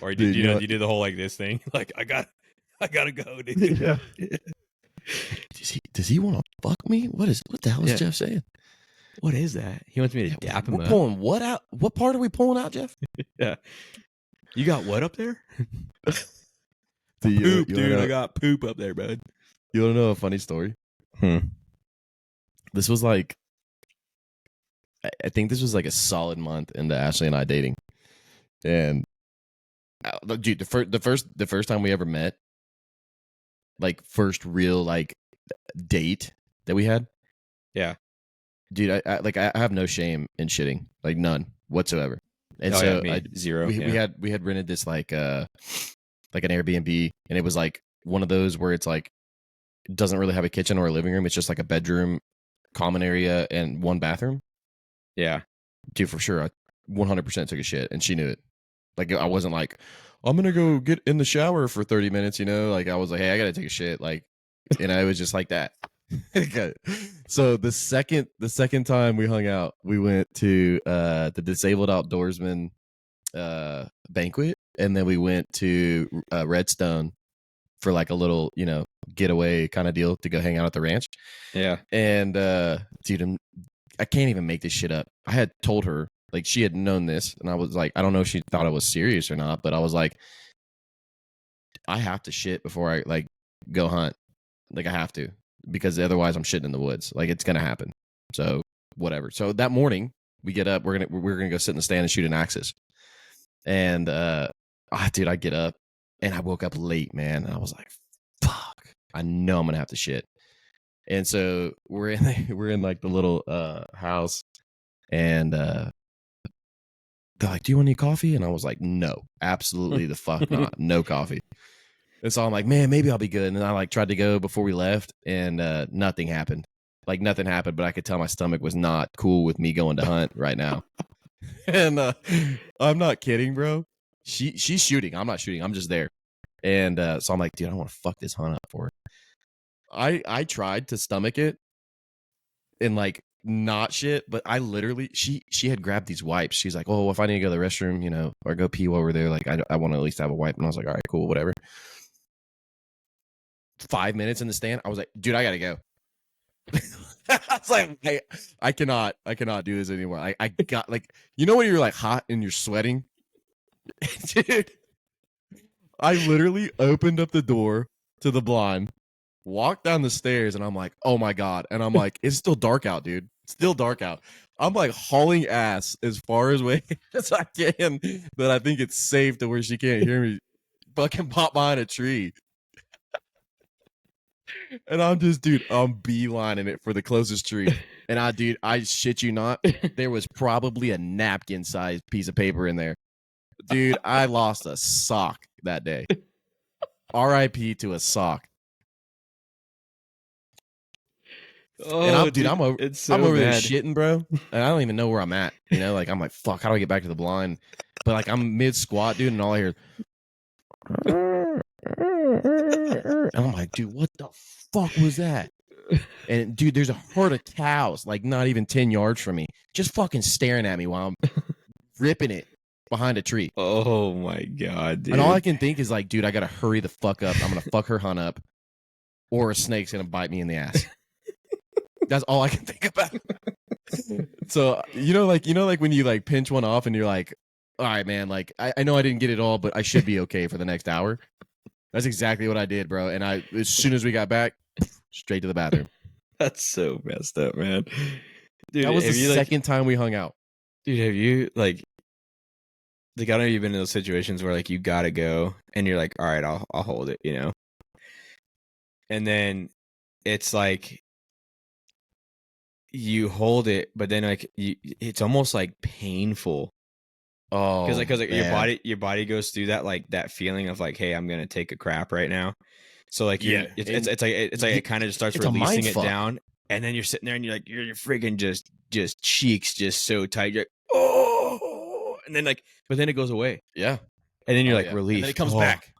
Or did you do the whole like this thing? Like, I got to go, dude. Yeah. Does he want to fuck me? What the hell is Jeff saying? What is that? He wants me to dap him up. We're pulling what out? What part are we pulling out, Jeff? Yeah. You got what up there? Poop, dude. I got poop up there, bud. You want to know a funny story? This was like, I think this was like a solid month into Ashley and I dating. And dude, the first time we ever met, like, first real like date that we had. Yeah. Dude, I have no shame in shitting, like none whatsoever. And zero. We had rented this like an Airbnb, and it was like one of those where it's like, it doesn't really have a kitchen or a living room. It's just like a bedroom, common area, and one bathroom. Yeah, dude, for sure, I 100% took a shit, and she knew it. Like, I wasn't like, I'm gonna go get in the shower for 30 minutes, you know. Like, I was like, hey, I gotta take a shit, like, and I was just like that. Okay. So the second time we hung out, we went to the Disabled Outdoorsman banquet, and then we went to Redstone for like a little, you know, getaway kind of deal to go hang out at the ranch. Yeah. And dude, I can't even make this shit up. I had told her, like, she had known this, and I was like, I don't know if she thought I was serious or not, but I was like, I have to shit before I like go hunt. Like, I have to, because otherwise I'm shitting in the woods. Like, it's gonna happen. So whatever. So that morning we get up, we're gonna go sit in the stand and shoot an Axis. And dude, I get up, and I woke up late, man. And I was like, fuck, I know I'm gonna have to shit. And so we're in like the little house, and they're like, do you want any coffee? And I was like, no, absolutely the fuck not. No coffee. And so I'm like, man, maybe I'll be good. And then I like tried to go before we left, and nothing happened. Like, nothing happened, but I could tell my stomach was not cool with me going to hunt right now. And I'm not kidding, bro. She's shooting. I'm not shooting. I'm just there. And so I'm like, dude, I don't want to fuck this hunt up for her. I tried to stomach it, and like not shit, but I literally she had grabbed these wipes. She's like, oh, if I need to go to the restroom, you know, or go pee while we're there, like I want to at least have a wipe. And I was like, all right, cool, whatever. 5 minutes in the stand, I was like, dude, I gotta go. I was like, I cannot do this anymore. I got like, you know when you're like hot and you're sweating, dude. I literally opened up the door to the blind, walked down the stairs, and I'm like, oh my God. And I'm like, it's still dark out, dude. Still dark out. I'm like hauling ass as far away as I can that I think it's safe to where she can't hear me fucking pop behind a tree. And I'm just, dude, I'm beelining it for the closest tree. And I shit you not, there was probably a napkin-sized piece of paper in there. Dude, I lost a sock that day. R.I.P. to a sock. Oh, and I'm, dude, I'm over, so I'm over there shitting, bro. And I don't even know where I'm at. You know, like I'm like, fuck, how do I get back to the blind? But like I'm mid squat, dude, and all I hear and I'm like, dude, what the fuck was that? And dude, there's a herd of cows, like not even 10 yards from me, just fucking staring at me while I'm ripping it behind a tree. Oh my God, dude. And all I can think is like, dude, I gotta hurry the fuck up. I'm gonna fuck her hunt up, or a snake's gonna bite me in the ass. That's all I can think about. So you know, like when you like pinch one off and you're like, all right, man, like I know I didn't get it all, but I should be okay for the next hour. That's exactly what I did, bro. And as soon as we got back, straight to the bathroom. That's so messed up, man. Dude, that was the second time we hung out. Dude, have you like I don't know if you've been in those situations where like you gotta go and you're like, all right, I'll hold it, you know? And then it's like you hold it, but then like it's almost like painful. Oh, because like your body goes through that like that feeling of like, hey, I'm gonna take a crap right now. So like it's like it kind of just starts releasing it down, and then you're sitting there and you're like you're freaking just cheeks just so tight. You're like, oh, and then like, but then it goes away. Yeah, and then you're like relieved. And then it comes back.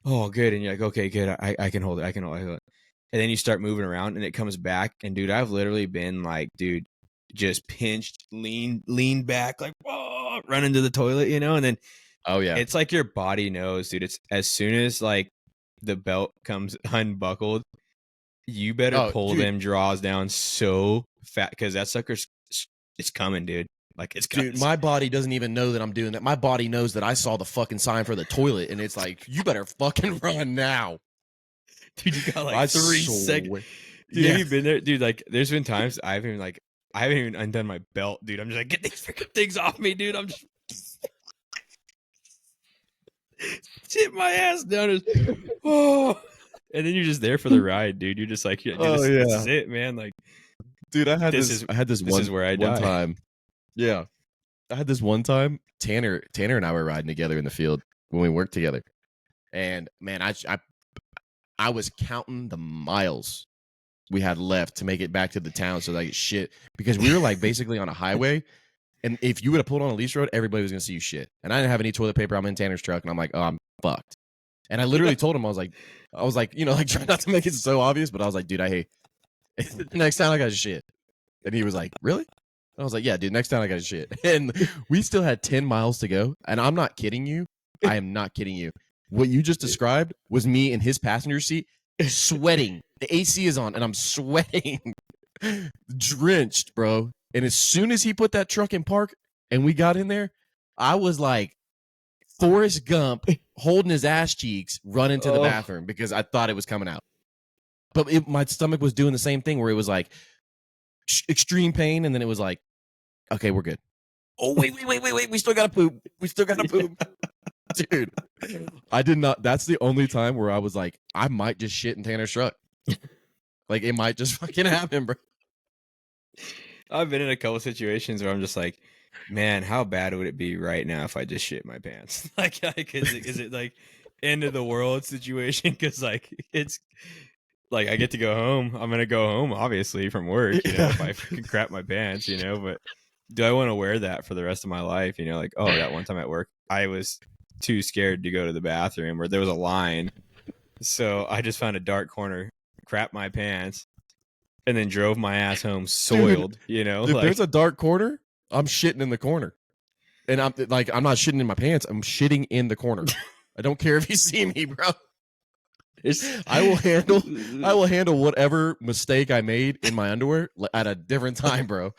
Oh, good. And you're like, okay, good. I can hold it. I can hold it. And then you start moving around, and it comes back. And dude, I've literally been like, dude, just pinched, lean back, like whoa, run into the toilet, you know. And then, oh yeah, it's like your body knows, dude. It's as soon as like the belt comes unbuckled, you better pull them draws down so fat because that sucker's it's coming, dude. Like it's coming. Dude, my body doesn't even know that I'm doing that. My body knows that I saw the fucking sign for the toilet, and it's like, you better fucking run now. Dude, you got like 3 seconds. Dude, have you been there? Dude, like there's been times I haven't even undone my belt, dude. I'm just like, get these freaking things off me, dude. I'm just sit my ass down. Oh, and then you're just there for the ride, dude. You're just like, this is it, man. Like, dude, I had this one. Is where I one time. Yeah, I had this one time. Tanner and I were riding together in the field when we worked together, and man, I was counting the miles we had left to make it back to the town so like shit, because we were like basically on a highway, and if you would have pulled on a lease road, everybody was gonna see you shit. And I didn't have any toilet paper. I'm in Tanner's truck, and I'm like, oh, I'm fucked. And I literally told him, I was like, you know, like try not to make it so obvious, but I was like, dude, I hate next time I got shit. And he was like, really? I was like, yeah, dude, next time I got shit. And we still had 10 miles to go, and I'm not kidding you. I am not kidding you. What you just described was me in his passenger seat sweating. The AC is on, and I'm sweating, drenched, bro. And as soon as he put that truck in park and we got in there, I was like Forrest Gump holding his ass cheeks, running to the bathroom because I thought it was coming out. But my stomach was doing the same thing where it was like extreme pain, and then it was like, okay, we're good. Oh, wait. We still got to poop. Dude, I did not. That's the only time where I was like, I might just shit in Tanner's truck. Like, it might just fucking happen, bro. I've been in a couple situations where I'm just like, man, how bad would it be right now if I just shit my pants? Like is it like end of the world situation? Because like it's like I get to go home. I'm gonna go home obviously from work, you know, if I fucking crap my pants, you know. But do I want to wear that for the rest of my life? You know, like, oh, that one time at work, I was too scared to go to the bathroom where there was a line, so I just found a dark corner, crap my pants, and then drove my ass home soiled. Dude, if there's a dark corner, I'm shitting in the corner, and I'm not shitting in my pants. I'm shitting in the corner. I don't care if you see me, bro. I will handle whatever mistake I made in my underwear at a different time, bro.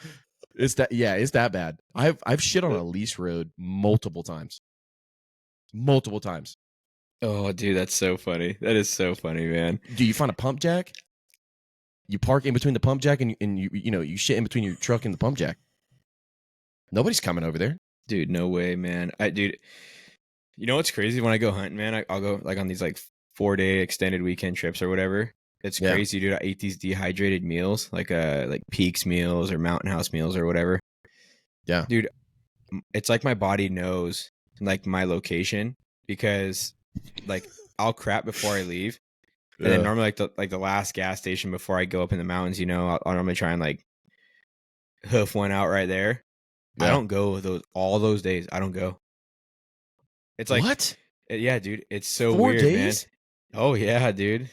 It's that bad. I've shit on a lease road multiple times. Oh, dude, that's so funny. That is so funny, man. Do you find a pump jack? You park in between the pump jack and you shit in between your truck and the pump jack. Nobody's coming over there, dude. No way, man. Dude, you know what's crazy? When I go hunting, man, I'll go like on these like 4-day extended weekend trips or whatever. It's crazy, dude. I eat these dehydrated meals, like Peaks meals or Mountain House meals or whatever. Yeah, dude, it's like my body knows like my location because like I'll crap before I leave, and then normally like the last gas station before I go up in the mountains, I'll normally try and like hoof one out right there. Yeah. I don't go all those days. I don't go. It's like what? Yeah, dude. It's so 4 weird, days? Man. Oh yeah, dude.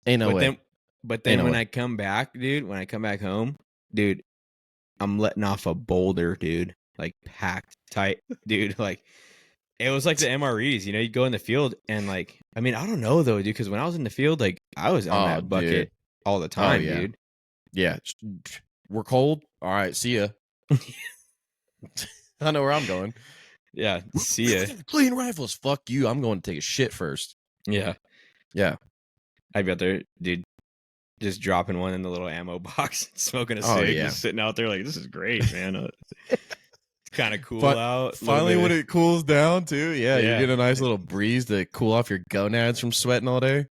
Ain't no way. But then when I come back, dude, when I come back home, dude, I'm letting off a boulder, dude. Like packed tight, dude. Like it was like the MREs, you go in the field and like, I mean, I don't know though, dude, because when I was in the field, like I was on that bucket all the time, dude. Yeah. We're cold. All right, see ya. I know where I'm going. Yeah, see ya. Clean rifles. Fuck you. I'm going to take a shit first. Yeah. Yeah. I'd be out there, dude, just dropping one in the little ammo box, smoking a cig, just sitting out there like, this is great, man. It's kind of cool out. Finally, when it cools down, too. Yeah, you get a nice little breeze to cool off your gonads from sweating all day.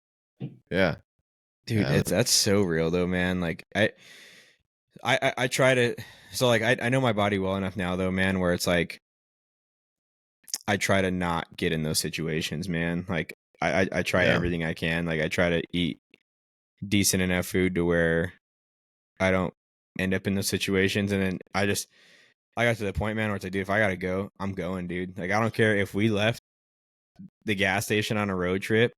Yeah. Dude, that's so real, though, man. Like, I try to... So, like, I know my body well enough now, though, man, where it's like, I try to not get in those situations, man. Like, I try everything I can. Like, I try to eat decent enough food to where I don't end up in those situations. And then I got to the point, man, where it's like, dude, if I got to go, I'm going, dude. Like, I don't care if we left the gas station on a road trip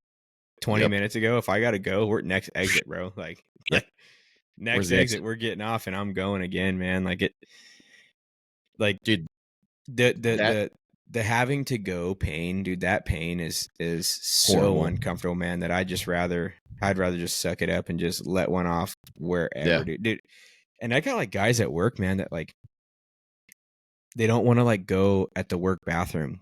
20 minutes ago. If I got to go, we're next exit, bro. Like next exit, we're getting off and I'm going again, man. Like, dude, the having to go pain, dude, that pain is so horrible. Uncomfortable, man, that I'd rather just suck it up and just let one off wherever, dude. And I got like guys at work, man, that like, they don't want to like go at the work bathroom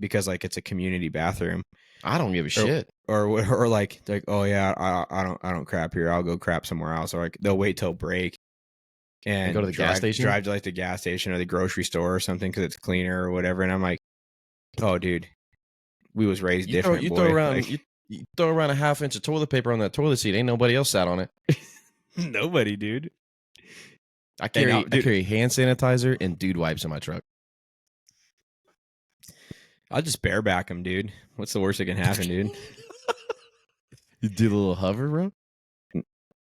because like it's a community bathroom. I don't give a shit. Or like, oh yeah, I don't crap here. I'll go crap somewhere else. Or like they'll wait till break and go to the gas station, drive to like the gas station or the grocery store or something because it's cleaner or whatever. And I'm like, oh, dude, we was raised different. You throw around a half inch of toilet paper on that toilet seat. Ain't nobody else sat on it. Nobody, dude. I carry hand sanitizer and dude wipes in my truck. I'll just bareback them, dude. What's the worst that can happen, dude? You do the little hover, bro?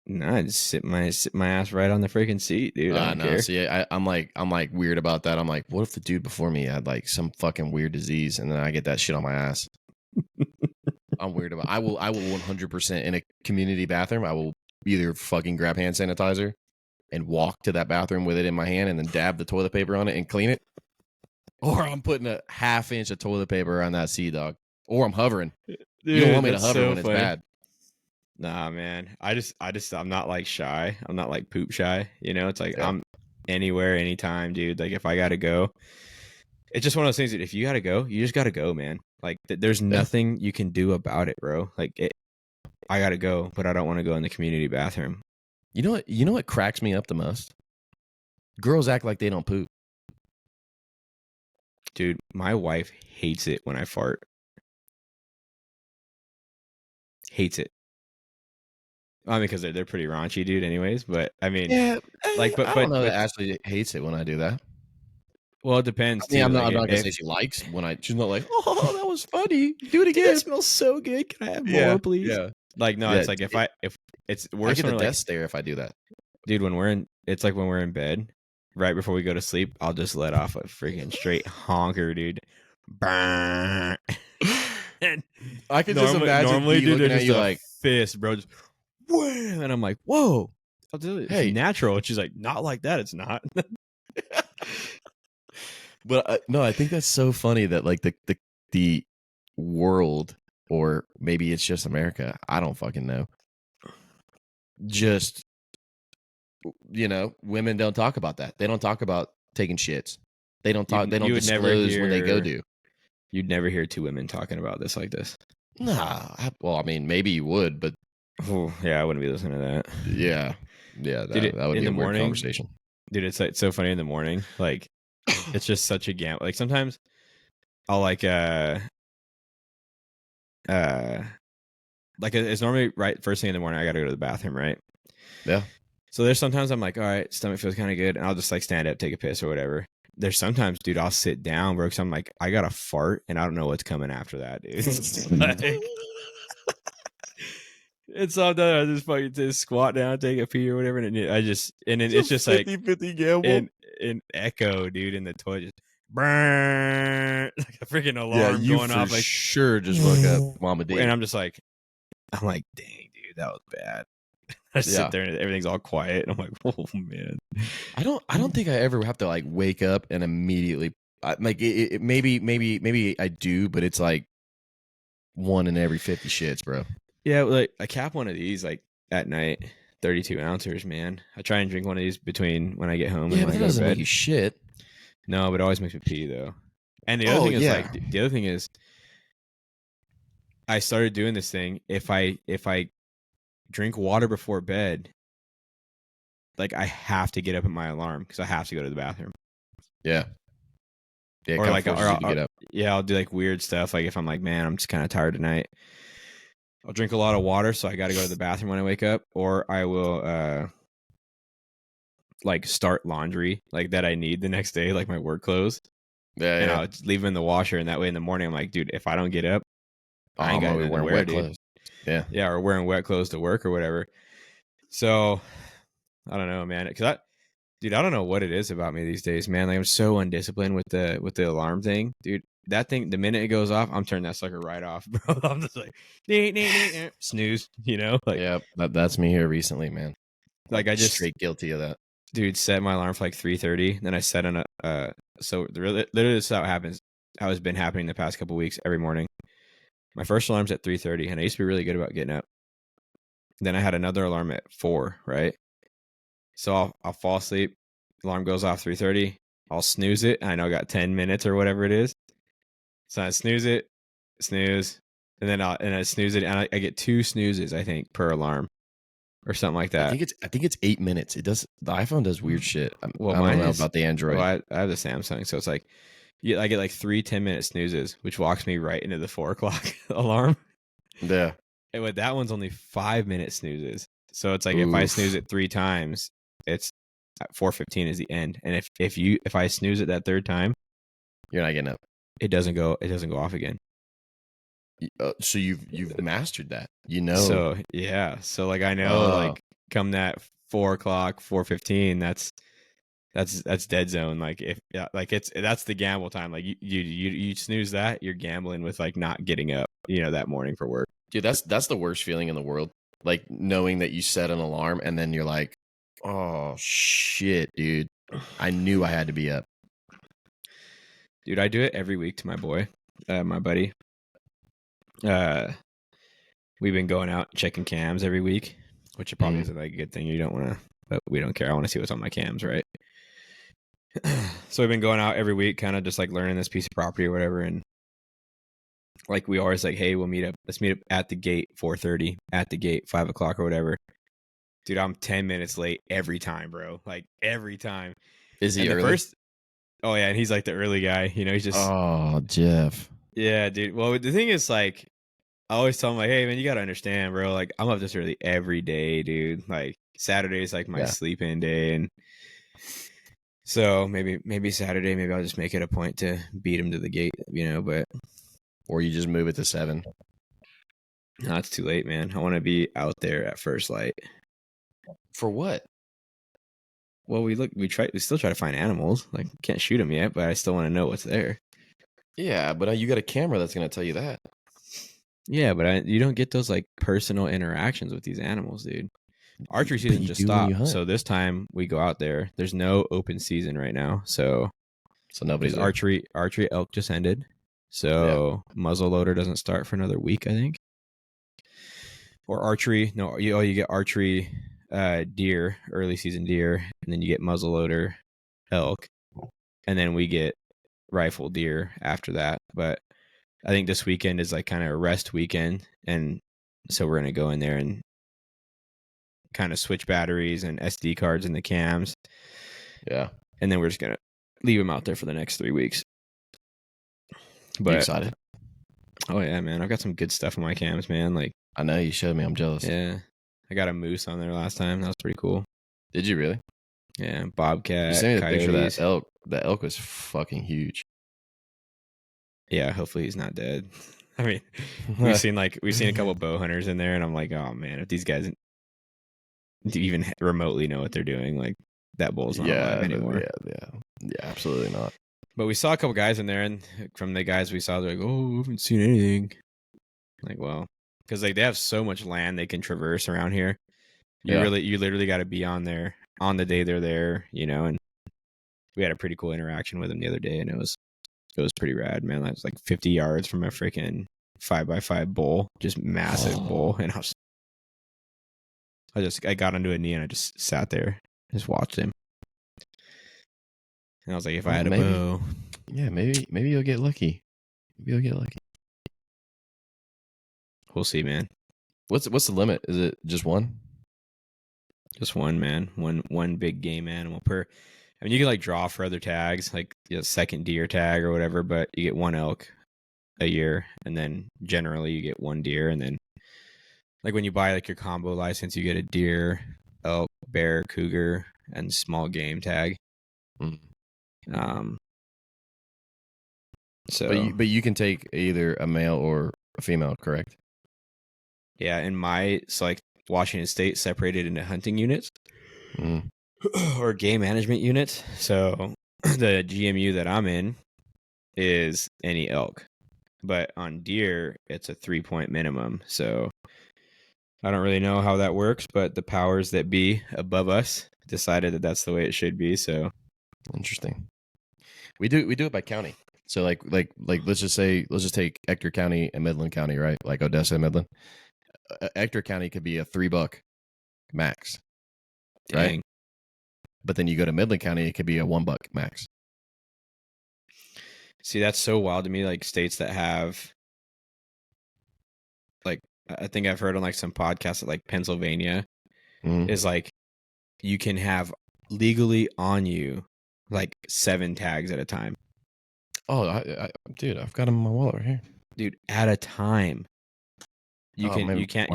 Nah, I just sit my ass right on the freaking seat, dude. I don't care. See, I'm like weird about that. I'm like, what if the dude before me had like some fucking weird disease and then I get that shit on my ass? I'm weird about. I will 100% in a community bathroom. I will either fucking grab hand sanitizer and walk to that bathroom with it in my hand and then dab the toilet paper on it and clean it. Or I'm putting a half inch of toilet paper on that sea dog. Or I'm hovering. Dude, you don't want me to hover when it's bad. Nah, man. I'm not like shy. I'm not like poop shy. It's like I'm anywhere, anytime, dude. Like if I gotta go, it's just one of those things that if you gotta go, you just gotta go, man. Like there's nothing you can do about it, bro. Like I gotta go, but I don't want to go in the community bathroom. You know what cracks me up the most? Girls act like they don't poop. Dude, my wife hates it when I fart. Hates it. I mean, because they're pretty raunchy, dude. Anyways, but I mean, I don't know that Ashley hates it when I do that. Well, it depends. I mean, I'm not gonna say she likes when she's not like, oh, that was funny. Do it again. It smells so good. Can I have more, please? Yeah. Like no, it's like if it's worse. I get the death stare if I do that, dude. When we're in bed, right before we go to sleep, I'll just let off a freaking straight honker, dude. And I can just imagine normally, dude, looking at you like fist, bro. Just, wham, and I'm like, whoa, it's Hey. natural. And she's like, not like that. It's not. But no, I think that's so funny that like the world, or maybe it's just America, I don't fucking know, just, you know, women don't talk about that. They don't talk about taking shits. They don't talk. They don't disclose when they go do. You'd never hear two women talking about this like this. Nah. Well, I mean, maybe you would, but yeah, I wouldn't be listening to that. Yeah, that would be a weird conversation. Dude, it's like so funny in the morning. Like, it's just such a gamble. Like sometimes I'll like it's normally right first thing in the morning. I gotta go to the bathroom, right? Yeah. So there's sometimes I'm like, all right, stomach feels kind of good, and I'll just like stand up, take a piss or whatever. There's sometimes, dude, I'll sit down, bro, because I'm like, I gotta fart, and I don't know what's coming after that, dude. It's so done. I just fucking just squat down, take a pee or whatever, and it's just 50-50 gamble. An echo, dude, in the toilet, just burn, like a freaking alarm going off. Like, sure, just woke up, Mama D. And I'm like, dang, dude, that was bad. I sit there and everything's all quiet, and I'm like, oh man. I don't think I ever have to like wake up and immediately like it maybe I do, but it's like 1 in every 50 shits, bro. Yeah, like I cap one of these like at night, 32 ounces, man. I try and drink one of these between when I get home. Yeah, and but that doesn't make you shit. No, but it always makes me pee though. And the other thing is I started doing this thing. If I drink water before bed, like I have to get up at my alarm because I have to go to the bathroom. Yeah. Yeah, or like I'll get up. Yeah, I'll do like weird stuff. Like if I'm like, man, I'm just kind of tired tonight, I'll drink a lot of water, so I got to go to the bathroom when I wake up, or I will like start laundry like that I need the next day, like my work clothes. Yeah, and I'll leave them in the washer, and that way in the morning I'm like, dude, if I don't get up, I ain't got to wear wet clothes. Yeah, or wearing wet clothes to work or whatever. So I don't know, man, because I don't know what it is about me these days, man. Like I'm so undisciplined with the alarm thing, dude. That thing, the minute it goes off, I'm turning that sucker right off, bro. I'm just like, snooze, you know? Like, yeah, that's me here recently, man. Like I just straight guilty of that, dude. Set my alarm for like 3:30, then I set on a so literally this is how it happens. How it's been happening the past couple weeks every morning. My first alarm's at 3:30, and I used to be really good about getting up. Then I had another alarm at 4, right? So I'll fall asleep. Alarm goes off 3:30. I'll snooze it. I know I got 10 minutes or whatever it is. So I snooze it, snooze, and then I snooze it, and I get 2 snoozes, I think, per alarm, or something like that. I think it's 8 minutes. It does. The iPhone does weird shit. Well, I don't know about the Android. Well, I have the Samsung, so it's like, I get like 3 10-minute snoozes, which walks me right into the 4 o'clock alarm. Yeah. And with that one's only 5-minute snoozes, so it's like if I snooze it 3 times, it's at 4:15 is the end. And if I snooze it that 3rd time, you're not getting up. It doesn't go off again. So you've mastered that, you know. So yeah, so like I know, like come that 4 o'clock, 4:15, that's dead zone. Like that's the gamble time. Like you snooze that, you're gambling with like not getting up, you know, that morning for work. Dude, that's the worst feeling in the world. Like knowing that you set an alarm and then you're like, oh shit, dude, I knew I had to be up. Dude, I do it every week to my boy, my buddy. We've been going out checking cams every week, which probably isn't like a good thing. You don't want to, but we don't care. I want to see what's on my cams, right? So we've been going out every week, kind of just like learning this piece of property or whatever. And like we always like, hey, let's meet up at the gate 4:30, at the gate 5 o'clock or whatever. Dude, I'm 10 minutes late every time, bro. Like every time. Is he early? Oh yeah, and he's like the early guy. You know, he's just. Oh, Jeff. Yeah, dude. Well, the thing is, like, I always tell him, like, hey, man, you gotta understand, bro. Like, I'm up this early every day, dude. Like, Saturday is like my sleep-in day, and so maybe Saturday, maybe I'll just make it a point to beat him to the gate, you know. But or you just move it to 7. No, it's too late, man. I want to be out there at first light. For what? Well, we still try to find animals. Like, can't shoot them yet, but I still want to know what's there. Yeah, but you got a camera that's going to tell you that. Yeah, but you don't get those like personal interactions with these animals, dude. Archery season just stopped, so this time we go out there. There's no open season right now, so nobody's there. archery elk just ended, so muzzleloader doesn't start for another week, I think. Or archery, no, you get archery deer, early season deer, and then you get muzzleloader elk, and then we get rifle deer after that. But I think this weekend is like kind of a rest weekend, and so we're gonna go in there and kind of switch batteries and SD cards in the cams. Yeah, and then we're just gonna leave them out there for the next 3 weeks. But you excited? Oh yeah, man! I've got some good stuff in my cams, man. Like I know you showed me. I'm jealous. Yeah, I got a moose on there last time. That was pretty cool. Did you really? Yeah, bobcat. You sent me the picture of that elk. The elk was fucking huge. Yeah, hopefully he's not dead. I mean, we've seen a couple bow hunters in there, and I'm like, oh man, if these guys even remotely know what they're doing, like that bull's not alive anymore. Yeah, absolutely not. But we saw a couple guys in there, and from the guys we saw, they're like, oh, we haven't seen anything. Like, well, because like they have so much land they can traverse around here. You literally got to be on there on the day they're there, you know. And we had a pretty cool interaction with them the other day, and it was pretty rad, man. That was like 50 yards from a freaking 5x5 bull, just massive bull, and I got onto a knee and I just sat there, just watched him. And I was like, if I had a bow. Yeah, maybe you'll get lucky. Maybe you'll get lucky. We'll see, man. What's the limit? Is it just one? Just one, man. One big game animal per. I mean, you can like draw for other tags, like second deer tag or whatever, but you get one elk a year, and then generally you get one deer, and then like when you buy like your combo license, you get a deer, elk, bear, cougar, and small game tag. So, but you can take either a male or a female, correct? Yeah, like Washington State separated into hunting units or game management units. So the GMU that I'm in is any elk, but on deer it's a 3-point minimum. So I don't really know how that works, but the powers that be above us decided that that's the way it should be. So interesting. We do it by county. So like let's just take Ector County and Midland County, right? Like Odessa and Midland. Ector County could be a $3 max, right? Dang. But then you go to Midland County, it could be a $1 max. See, that's so wild to me. Like states that have, like, I think I've heard on like some podcasts that like Pennsylvania is like, you can have legally on you like 7 tags at a time. Oh, dude, I've got them in my wallet right here. Dude, at a time. You can't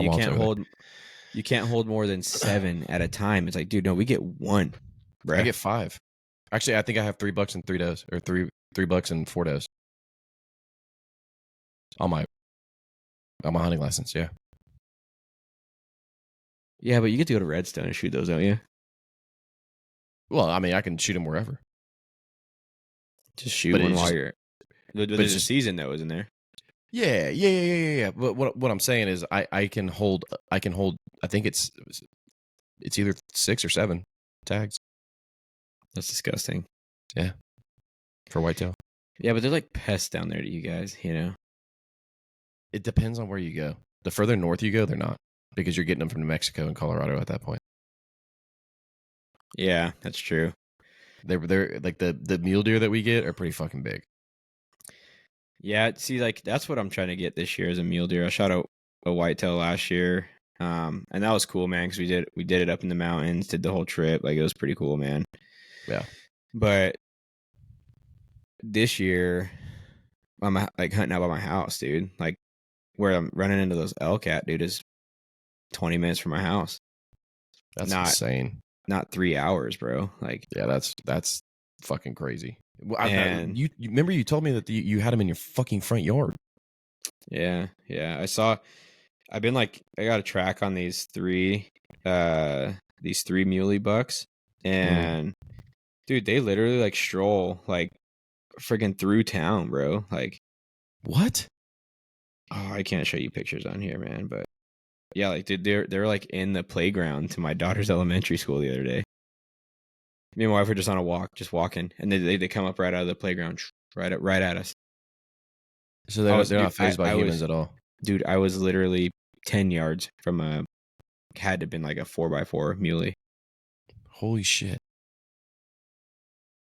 hold more than 7 at a time. It's like, dude, no, we get 1. Bruh. I get 5. Actually, I think I have $3 and 3 does, or $3 and 4 does on my hunting license. Yeah. Yeah, but you get to go to Redstone and shoot those, don't you? Well, I mean, I can shoot them wherever. Just shoot one while you're. But there's a season though, isn't there? Yeah. But what I'm saying is, I can hold. I think it's either 6 or 7 tags. That's disgusting. Yeah. For whitetail. Yeah, but they're like pests down there to you guys, you know? It depends on where you go. The further north you go, they're not. Because you're getting them from New Mexico and Colorado at that point. Yeah, that's true. They're like the mule deer that we get are pretty fucking big. Yeah, see, like that's what I'm trying to get this year is a mule deer. I shot a whitetail last year, and that was cool, man, because we did it up in the mountains, did the whole trip. Like it was pretty cool, man. Yeah. But this year, I'm like hunting out by my house, dude. Like where I'm running into those elk at, dude, is 20 minutes from my house. That's insane. Not 3 hours, bro. Like, yeah, that's fucking crazy. And you remember you told me that you had them in your fucking front yard. Yeah. I got a track on these 3 muley bucks, and dude, they literally like stroll like freaking through town, bro. Like, what? Oh, I can't show you pictures on here, man. But yeah, like dude, they're like in the playground to my daughter's elementary school the other day. Me and my wife were just on a walk, just walking, and they come up right out of the playground, right at us. So they're not phased by humans at all. Dude, I was literally 10 yards from had to have been like a 4x4 muley. Holy shit.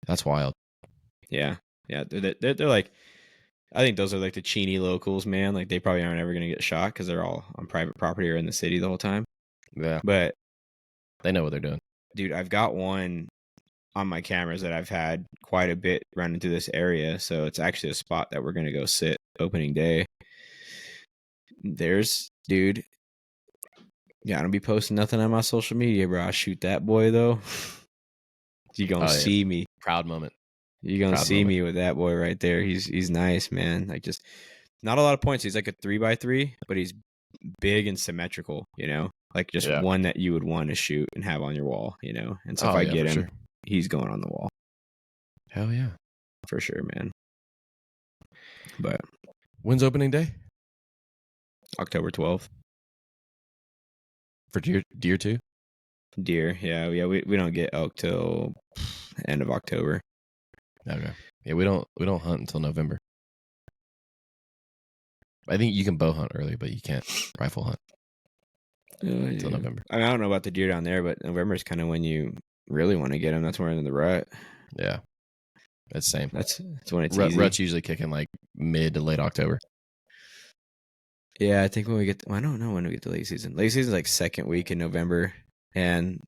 That's wild. Yeah. Yeah. They're like, I think those are like the Cheney locals, man. Like they probably aren't ever going to get shot because they're all on private property or in the city the whole time. Yeah. But they know what they're doing. Dude, I've got one on my cameras that I've had quite a bit running through this area. So it's actually a spot that we're going to go sit opening day. Dude. Yeah, I don't be posting nothing on my social media, bro. I shoot that boy though. You gonna see me. Proud moment. You gonna see me with that boy right there. He's nice, man. Like just not a lot of points. He's like a 3x3, but he's big and symmetrical, you know? Like just one that you would want to shoot and have on your wall, you know? And so if I get him, he's going on the wall. Hell yeah. For sure, man. But when's opening day? October 12th. For deer too? Deer, yeah. We don't get elk till end of October. Okay. Yeah, we don't hunt until November. I think you can bow hunt early, but you can't rifle hunt until November. I don't know about the deer down there, but November is kind of when you really want to get them. That's when we're in the rut. Yeah, that's same. That's when it's easy. Rut's usually kicking like mid to late October. Yeah, I think when we get, I don't know when we get to late season. Late season is like second week in November, and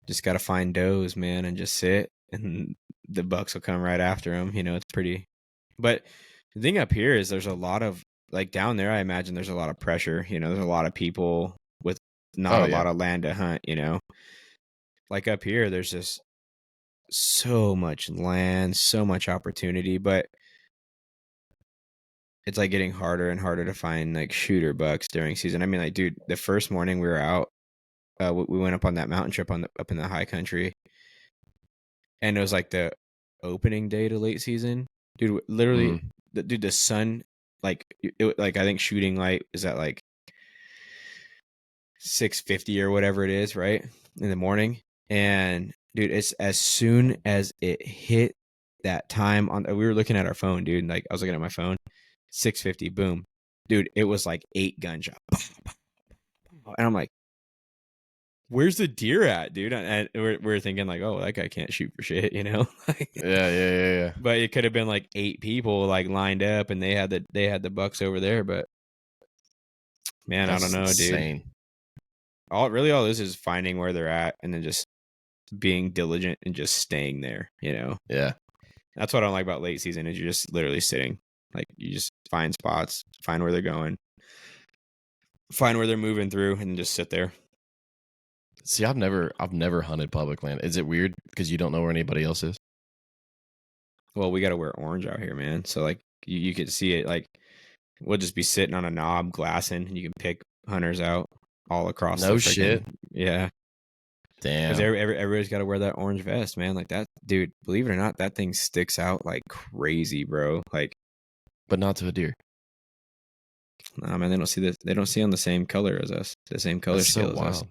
just got to find does, man, and just sit, and the bucks will come right after them. You know, it's pretty. But the thing up here is there's a lot of, like down there, I imagine there's a lot of pressure. You know, there's a lot of people with not a lot of land to hunt, you know. Like up here, there's just so much land, so much opportunity, but it's like getting harder and harder to find like shooter bucks during season. I mean, like, dude, the first morning we were out, we went up on that mountain trip up in the high country, and it was like the opening day to late season, dude. Literally, the sun, like, like I think shooting light is at like 6:50 or whatever it is, right, in the morning. And dude, it's as soon as it hit that time on, we were looking at our phone, dude. Like I was looking at my phone, 6:50, boom, dude. It was like 8 gunshot, and I'm like, where's the deer at, dude? And we're thinking like, oh, that guy can't shoot for shit, you know? Yeah. But it could have been like 8 people like lined up, and they had the bucks over there. But man, that's, I don't know, insane, dude. All this is finding where they're at, and then just being diligent and just staying there, you know? Yeah. That's what I don't like about late season is you're just literally sitting. Like you just find spots, find where they're going, find where they're moving through, and just sit there. See, I've never hunted public land. Is it weird because you don't know where anybody else is? Well, we got to wear orange out here, man. So like you could see it. Like we'll just be sitting on a knob glassing, and you can pick hunters out all across. No shit. Yeah. Damn. Because everybody's got to wear that orange vest, man. Like that, dude. Believe it or not, that thing sticks out like crazy, bro. Like, but not to a deer. Nah, man. They don't see this. They don't see on the same color as us. The same color scale as us.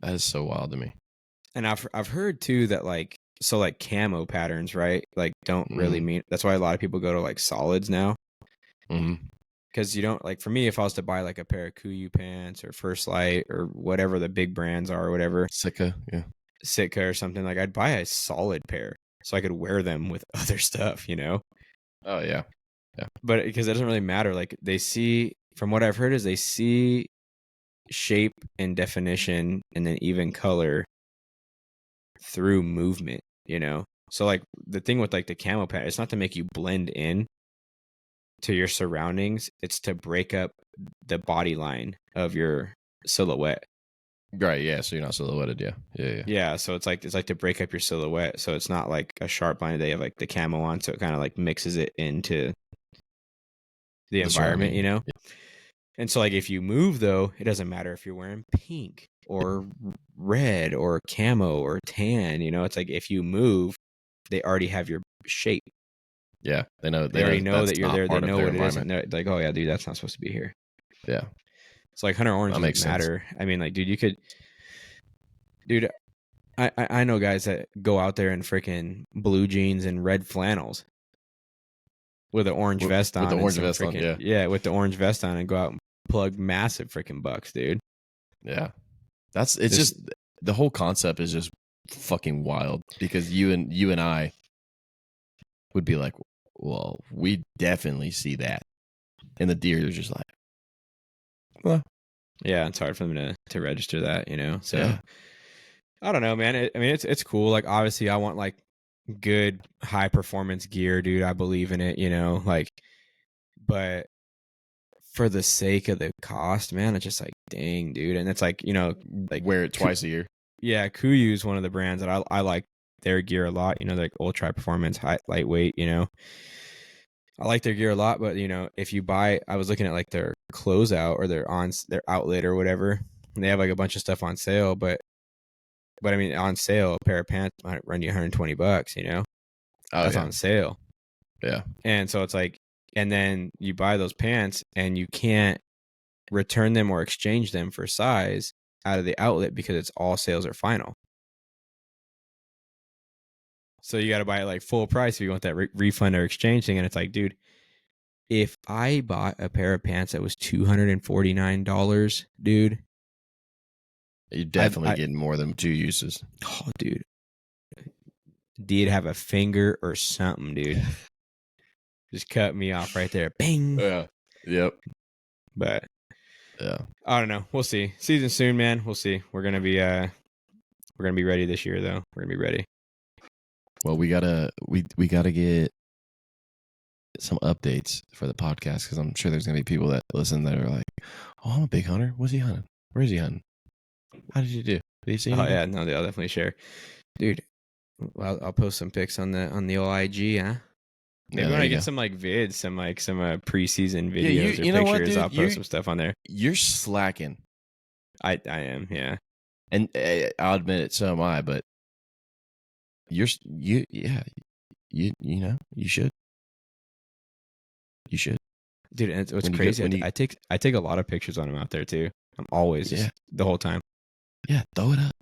That is so wild to me. And I've heard too that like camo patterns, right? Like don't really mean. That's why a lot of people go to like solids now. Because you don't, like, for me, if I was to buy like a pair of Kuiu pants or First Light or whatever the big brands are or whatever, Sitka or something, like I'd buy a solid pair so I could wear them with other stuff, you know? Oh yeah. But because it doesn't really matter. Like they see, from what I've heard, is they see shape and definition and then even color through movement, you know? So like the thing with like the camo pattern, it's not to make you blend in to your surroundings, it's to break up the body line of your silhouette. Right, yeah, so you're not silhouetted, yeah. Yeah, so it's like to break up your silhouette, so it's not like a sharp line. They have like the camo on, so it kind of like mixes it into the environment, you know? Yeah. And so like if you move though, it doesn't matter if you're wearing pink or red or camo or tan, you know? It's like if you move, they already have your shape. Yeah, they know. They already know that you're there. They know what it is, and they're like, "Oh yeah, dude, that's not supposed to be here." Yeah, it's like Hunter Orange doesn't matter. I mean, like, dude, you could, dude. I know guys that go out there in freaking blue jeans and red flannels with an orange vest on. With the orange vest on, yeah, with the orange vest on, and go out and plug massive freaking bucks, dude. Yeah, it's just the whole concept is just fucking wild because you and I would be like, well, we definitely see that, and the deer is just like, well, yeah, it's hard for them to register that, you know. So yeah. I don't know, man. I mean, it's cool. Like, obviously, I want like good high performance gear, dude. I believe in it, you know. Like, but for the sake of the cost, man, it's just like, dang, dude. And it's like, you know, like wear it twice a year. Yeah, KUIU is one of the brands that I like their gear a lot. You know, they're like ultra performance, lightweight. You know, I like their gear a lot. But you know, if you buy, I was looking at like their closeout or their outlet or whatever, and they have like a bunch of stuff on sale. But I mean, on sale, a pair of pants might run you $120. You know, that's on sale. Yeah, and so it's like, and then you buy those pants and you can't return them or exchange them for size out of the outlet because it's all sales are final. So you got to buy it like full price if you want that refund or exchange thing. And it's like, dude, if I bought a pair of pants that was $249, dude, you're definitely getting more than 2 uses. Oh, dude, did have a finger or something, dude? Just cut me off right there. Bang. Yeah. Yep. But yeah, I don't know. We'll see. Season soon, man. We'll see. We're gonna be ready this year, though. We're gonna be ready. Well, we gotta get some updates for the podcast because I'm sure there's gonna be people that listen that are like, "Oh, I'm a big hunter. What's he hunting? Where is he hunting? How did you do? Did you see?" Oh yeah, no, I'll definitely share, dude. Well, I'll post some pics on the old IG, huh? Maybe when I get some like vids, some preseason videos or pictures, I'll post some stuff on there. You're slacking. I am, yeah. And I'll admit it, so am I. But you know, you should. You should, dude. And it's crazy. I take a lot of pictures when I'm out there too. I'm always just the whole time. Yeah, throw it up.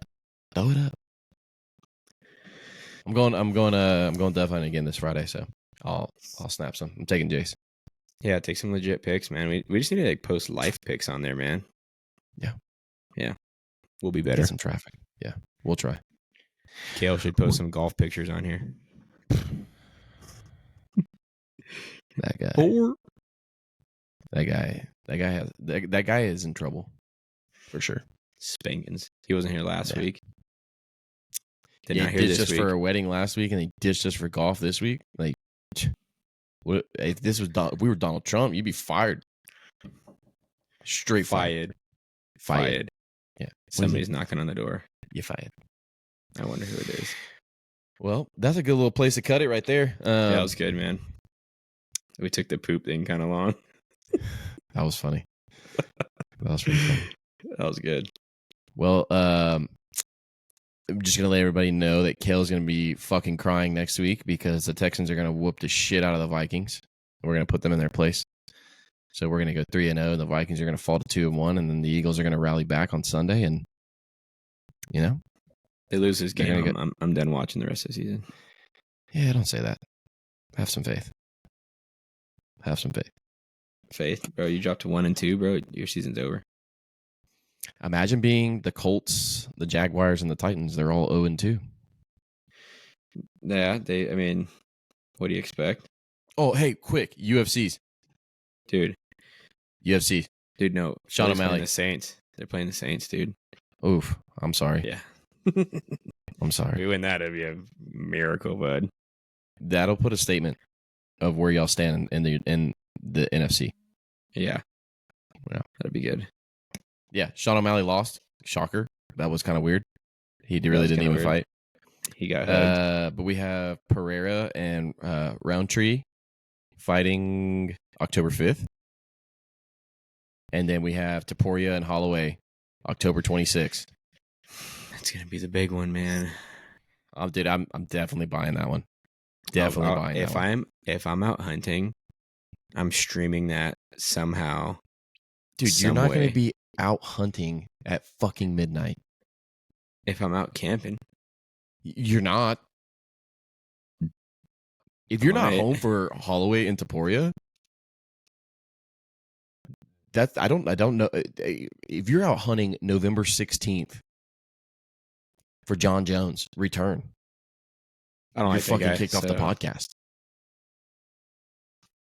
I'm going dove hunting again this Friday, so I'll snap some. I'm taking Jace. Yeah, take some legit pics, man. We just need to like post life pics on there, man. Yeah. We'll be better. Get some traffic. Yeah, we'll try. Kale should post some golf pictures on here. That guy is in trouble for sure. Spankins. He wasn't here last week. Did not hear this just week. For a wedding last week, and he ditched us for golf this week. Like, what? If this was we were Donald Trump, you'd be fired. Straight fired. Yeah, somebody's knocking on the door. You're fired. I wonder who it is. Well, that's a good little place to cut it right there. Yeah, that was good, man. We took the poop thing kind of long. That was funny. That was really funny. That was good. Well, I'm just going to let everybody know that Kale's going to be fucking crying next week because the Texans are going to whoop the shit out of the Vikings. We're going to put them in their place. So we're going to go 3-0, and the Vikings are going to fall to 2-1, and then the Eagles are going to rally back on Sunday, and, you know. They lose this game, I'm done watching the rest of the season. Yeah, don't say that. Have some faith. Faith? Bro, you dropped to 1-2, bro. Your season's over. Imagine being the Colts, the Jaguars, and the Titans. They're all 0-2. Yeah, I mean, what do you expect? Oh, hey, quick. UFCs. Dude. UFC. Dude, no. Sean O'Malley. The Saints. They're playing the Saints, dude. Oof. I'm sorry. Yeah. I'm sorry. We win that, it'd be a miracle, bud. That'll put a statement of where y'all stand in the NFC. Yeah. That'd be good. Yeah. Sean O'Malley lost. Shocker. That was kind of weird. He really didn't even fight. He got hugged. But we have Pereira and Roundtree fighting October 5th. And then we have Taporia and Holloway October 26th. That's going to be the big one, man. Dude, I'm definitely buying that one. Definitely buying that if I'm out hunting, I'm streaming that somehow. Dude, you're not going to be out hunting at fucking midnight. If I'm out camping. You're not. If you're not home for Holloway and Taporia, I don't know. If you're out hunting November 16th for Jon Jones return, I don't like that guy. You're fucking kicked off the podcast.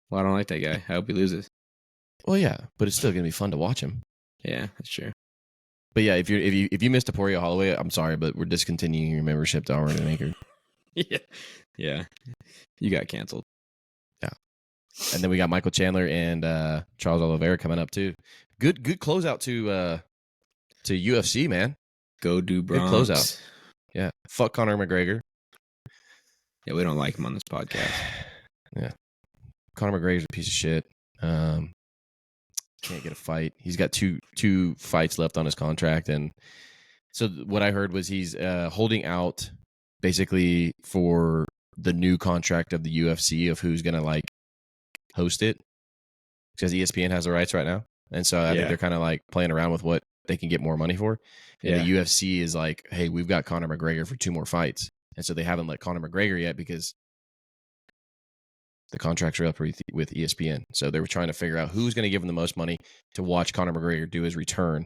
Well, I don't like that guy. I hope he loses. Well, yeah, but it's still gonna be fun to watch him. Yeah, that's true. But yeah, if you missed Taporia Holloway, I'm sorry, but we're discontinuing your membership to Armored and Anchor. Yeah, you got canceled. Yeah, and then we got Michael Chandler and Charles Oliveira coming up too. Good closeout to UFC, man. Go do Bronx. Good closeout. Yeah, fuck Conor McGregor. Yeah, we don't like him on this podcast. Yeah, Conor McGregor's a piece of shit. Can't get a fight. He's got two fights left on his contract, and so what I heard was he's holding out basically for the new contract of the UFC of who's gonna like host it, because ESPN has the rights right now, and so I think they're kind of like playing around with what they can get more money for. And the UFC is like, hey, we've got Conor McGregor for 2 more fights, and so they haven't let Conor McGregor yet because the contracts are up with ESPN. So they were trying to figure out who's going to give them the most money to watch Conor McGregor do his return.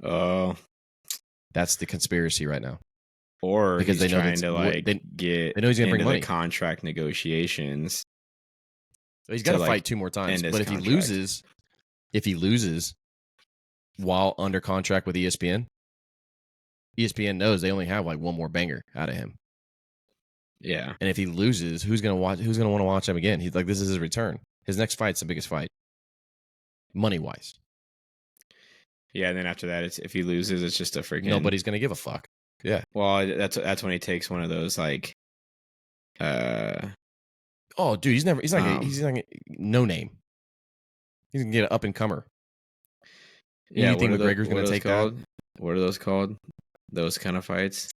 Oh, that's the conspiracy right now. Or because they know trying to like they know he's going to bring money. The contract negotiations. So he's got to fight 2 more times. But if he loses while under contract with ESPN knows they only have like 1 more banger out of him. Yeah. And if he loses, who's gonna want to watch him again? He's like, this is his return. His next fight's the biggest fight, money wise. Yeah, and then after that, if he loses, it's just a freaking nobody's gonna give a fuck. Yeah. Well, that's when he takes one of those like. Oh, dude, he's not gonna, no name. He's gonna get an up and comer. Yeah, you think McGregor's gonna take that? What are those called? Those kind of fights.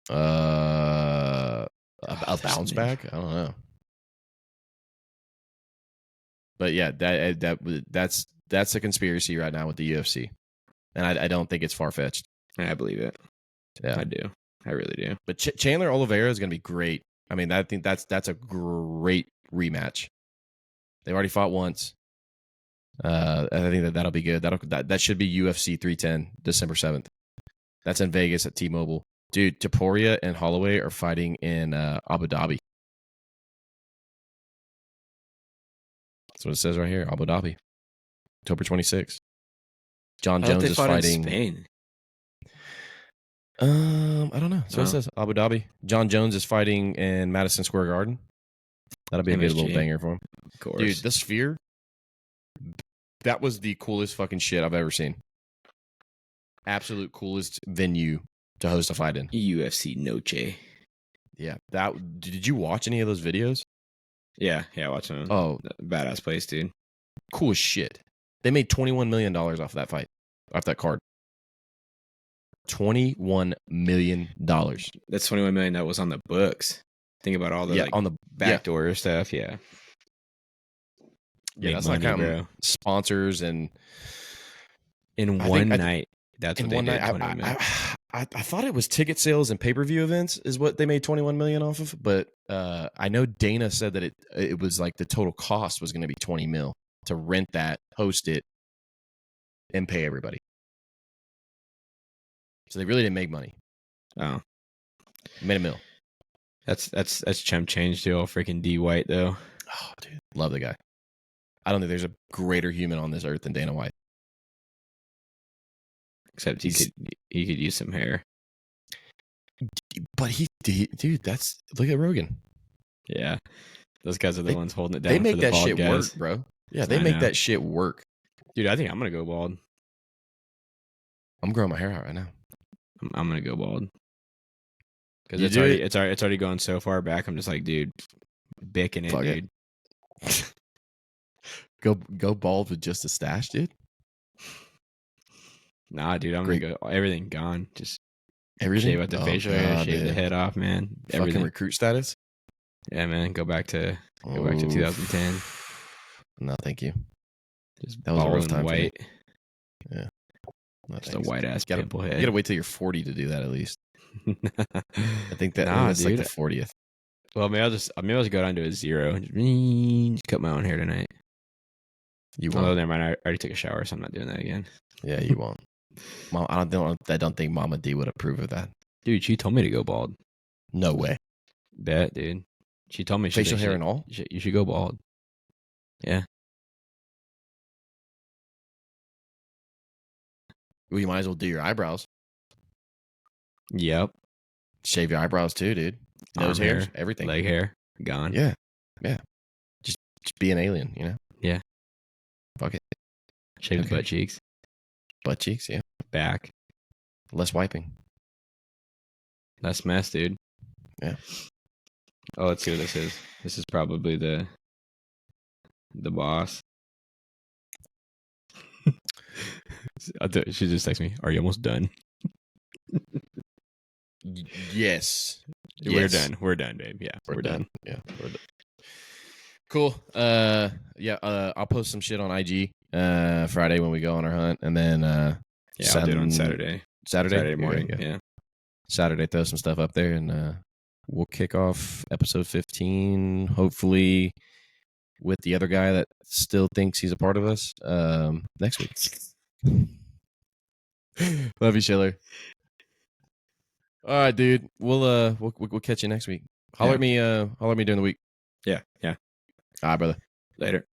A bounce back? I don't know. But yeah, that's a conspiracy right now with the UFC, and I don't think it's far fetched. I believe it. Yeah, I do. I really do. But Chandler Oliveira is going to be great. I mean, I think that's a great rematch. They've already fought once. I think that'll be good. That should be UFC 310 December 7th. That's in Vegas at T-Mobile. Dude, Taporia and Holloway are fighting in Abu Dhabi. That's what it says right here, Abu Dhabi. October 26th. Jon Jones is fighting. In Spain? I don't know. So it says Abu Dhabi. Jon Jones is fighting in Madison Square Garden. That'll be a good little banger for him. Of course. Dude, the Sphere, that was the coolest fucking shit I've ever seen. Absolute coolest venue to host a fight in. UFC Noche. Yeah. Did you watch any of those videos? Yeah, I watched them. Oh, badass place, dude. Cool as shit. They made $21 million off that fight, off that card. $21 million. That's $21 million that was on the books. Think about all the on the backdoor stuff. Yeah. Yeah, that's not counting sponsors and in one night. That's what they did. I thought it was ticket sales and pay-per-view events is what they made $21 million off of, but I know Dana said that it was like the total cost was going to be $20 million to rent that, host it, and pay everybody. So they really didn't make money. Oh, made $1 million. That's chump change to all freaking D White though. Oh, dude, love the guy. I don't think there's a greater human on this earth than Dana White. Except he could use some hair. But dude, look at Rogan. Yeah. Those guys are the ones holding it down. They make for the that shit guys. work, bro. Yeah, they make that shit work. Dude, I think I'm gonna go bald. I'm growing my hair out right now. I'm gonna go bald. Because it's already gone so far back. I'm just like, dude, bicking it, dude. Go bald with just a stash, dude. Nah, dude, I'm gonna go everything gone. Just Everything. Shave out the facial hair, shave the head off, man. Everything. Fucking recruit status. Yeah, man. Go back to 2010. No, thank you. Just that was a rough time. White. Yeah. No, just a white ass pimple head. You gotta wait till you're 40 to do that at least. I think that's like the 40th. Well, maybe I'll just go down to a 0 and just cut my own hair tonight. You won't. Oh, never mind. I already took a shower, so I'm not doing that again. Yeah, you won't. Mom, I don't think Mama D would approve of that. Dude, she told me to go bald. No way. Bet, dude. She told me facial hair and all. You should go bald. Yeah. Well, you might as well do your eyebrows. Yep. Shave your eyebrows too, dude. Nose hairs, everything. Leg hair, gone. Yeah. Yeah. Just be an alien, you know? Yeah. Fuck it. Shave the butt cheeks. Butt cheeks, yeah. Back. Less wiping. Less mess, dude. Yeah. Oh, let's see what this is. This is probably the boss. She just texted me, "Are you almost done?" Yes. We're done. We're done, babe. Yeah. We're done. Yeah. We're done. Cool. I'll post some shit on IG Friday when we go on our hunt, and then I'll do it on Saturday. Saturday morning. Yeah. Saturday, throw some stuff up there, and we'll kick off episode 15, hopefully with the other guy that still thinks he's a part of us next week. Love you, Schiller. All right, dude. We'll catch you next week. Holler at me during the week. Yeah. All right, brother. Later.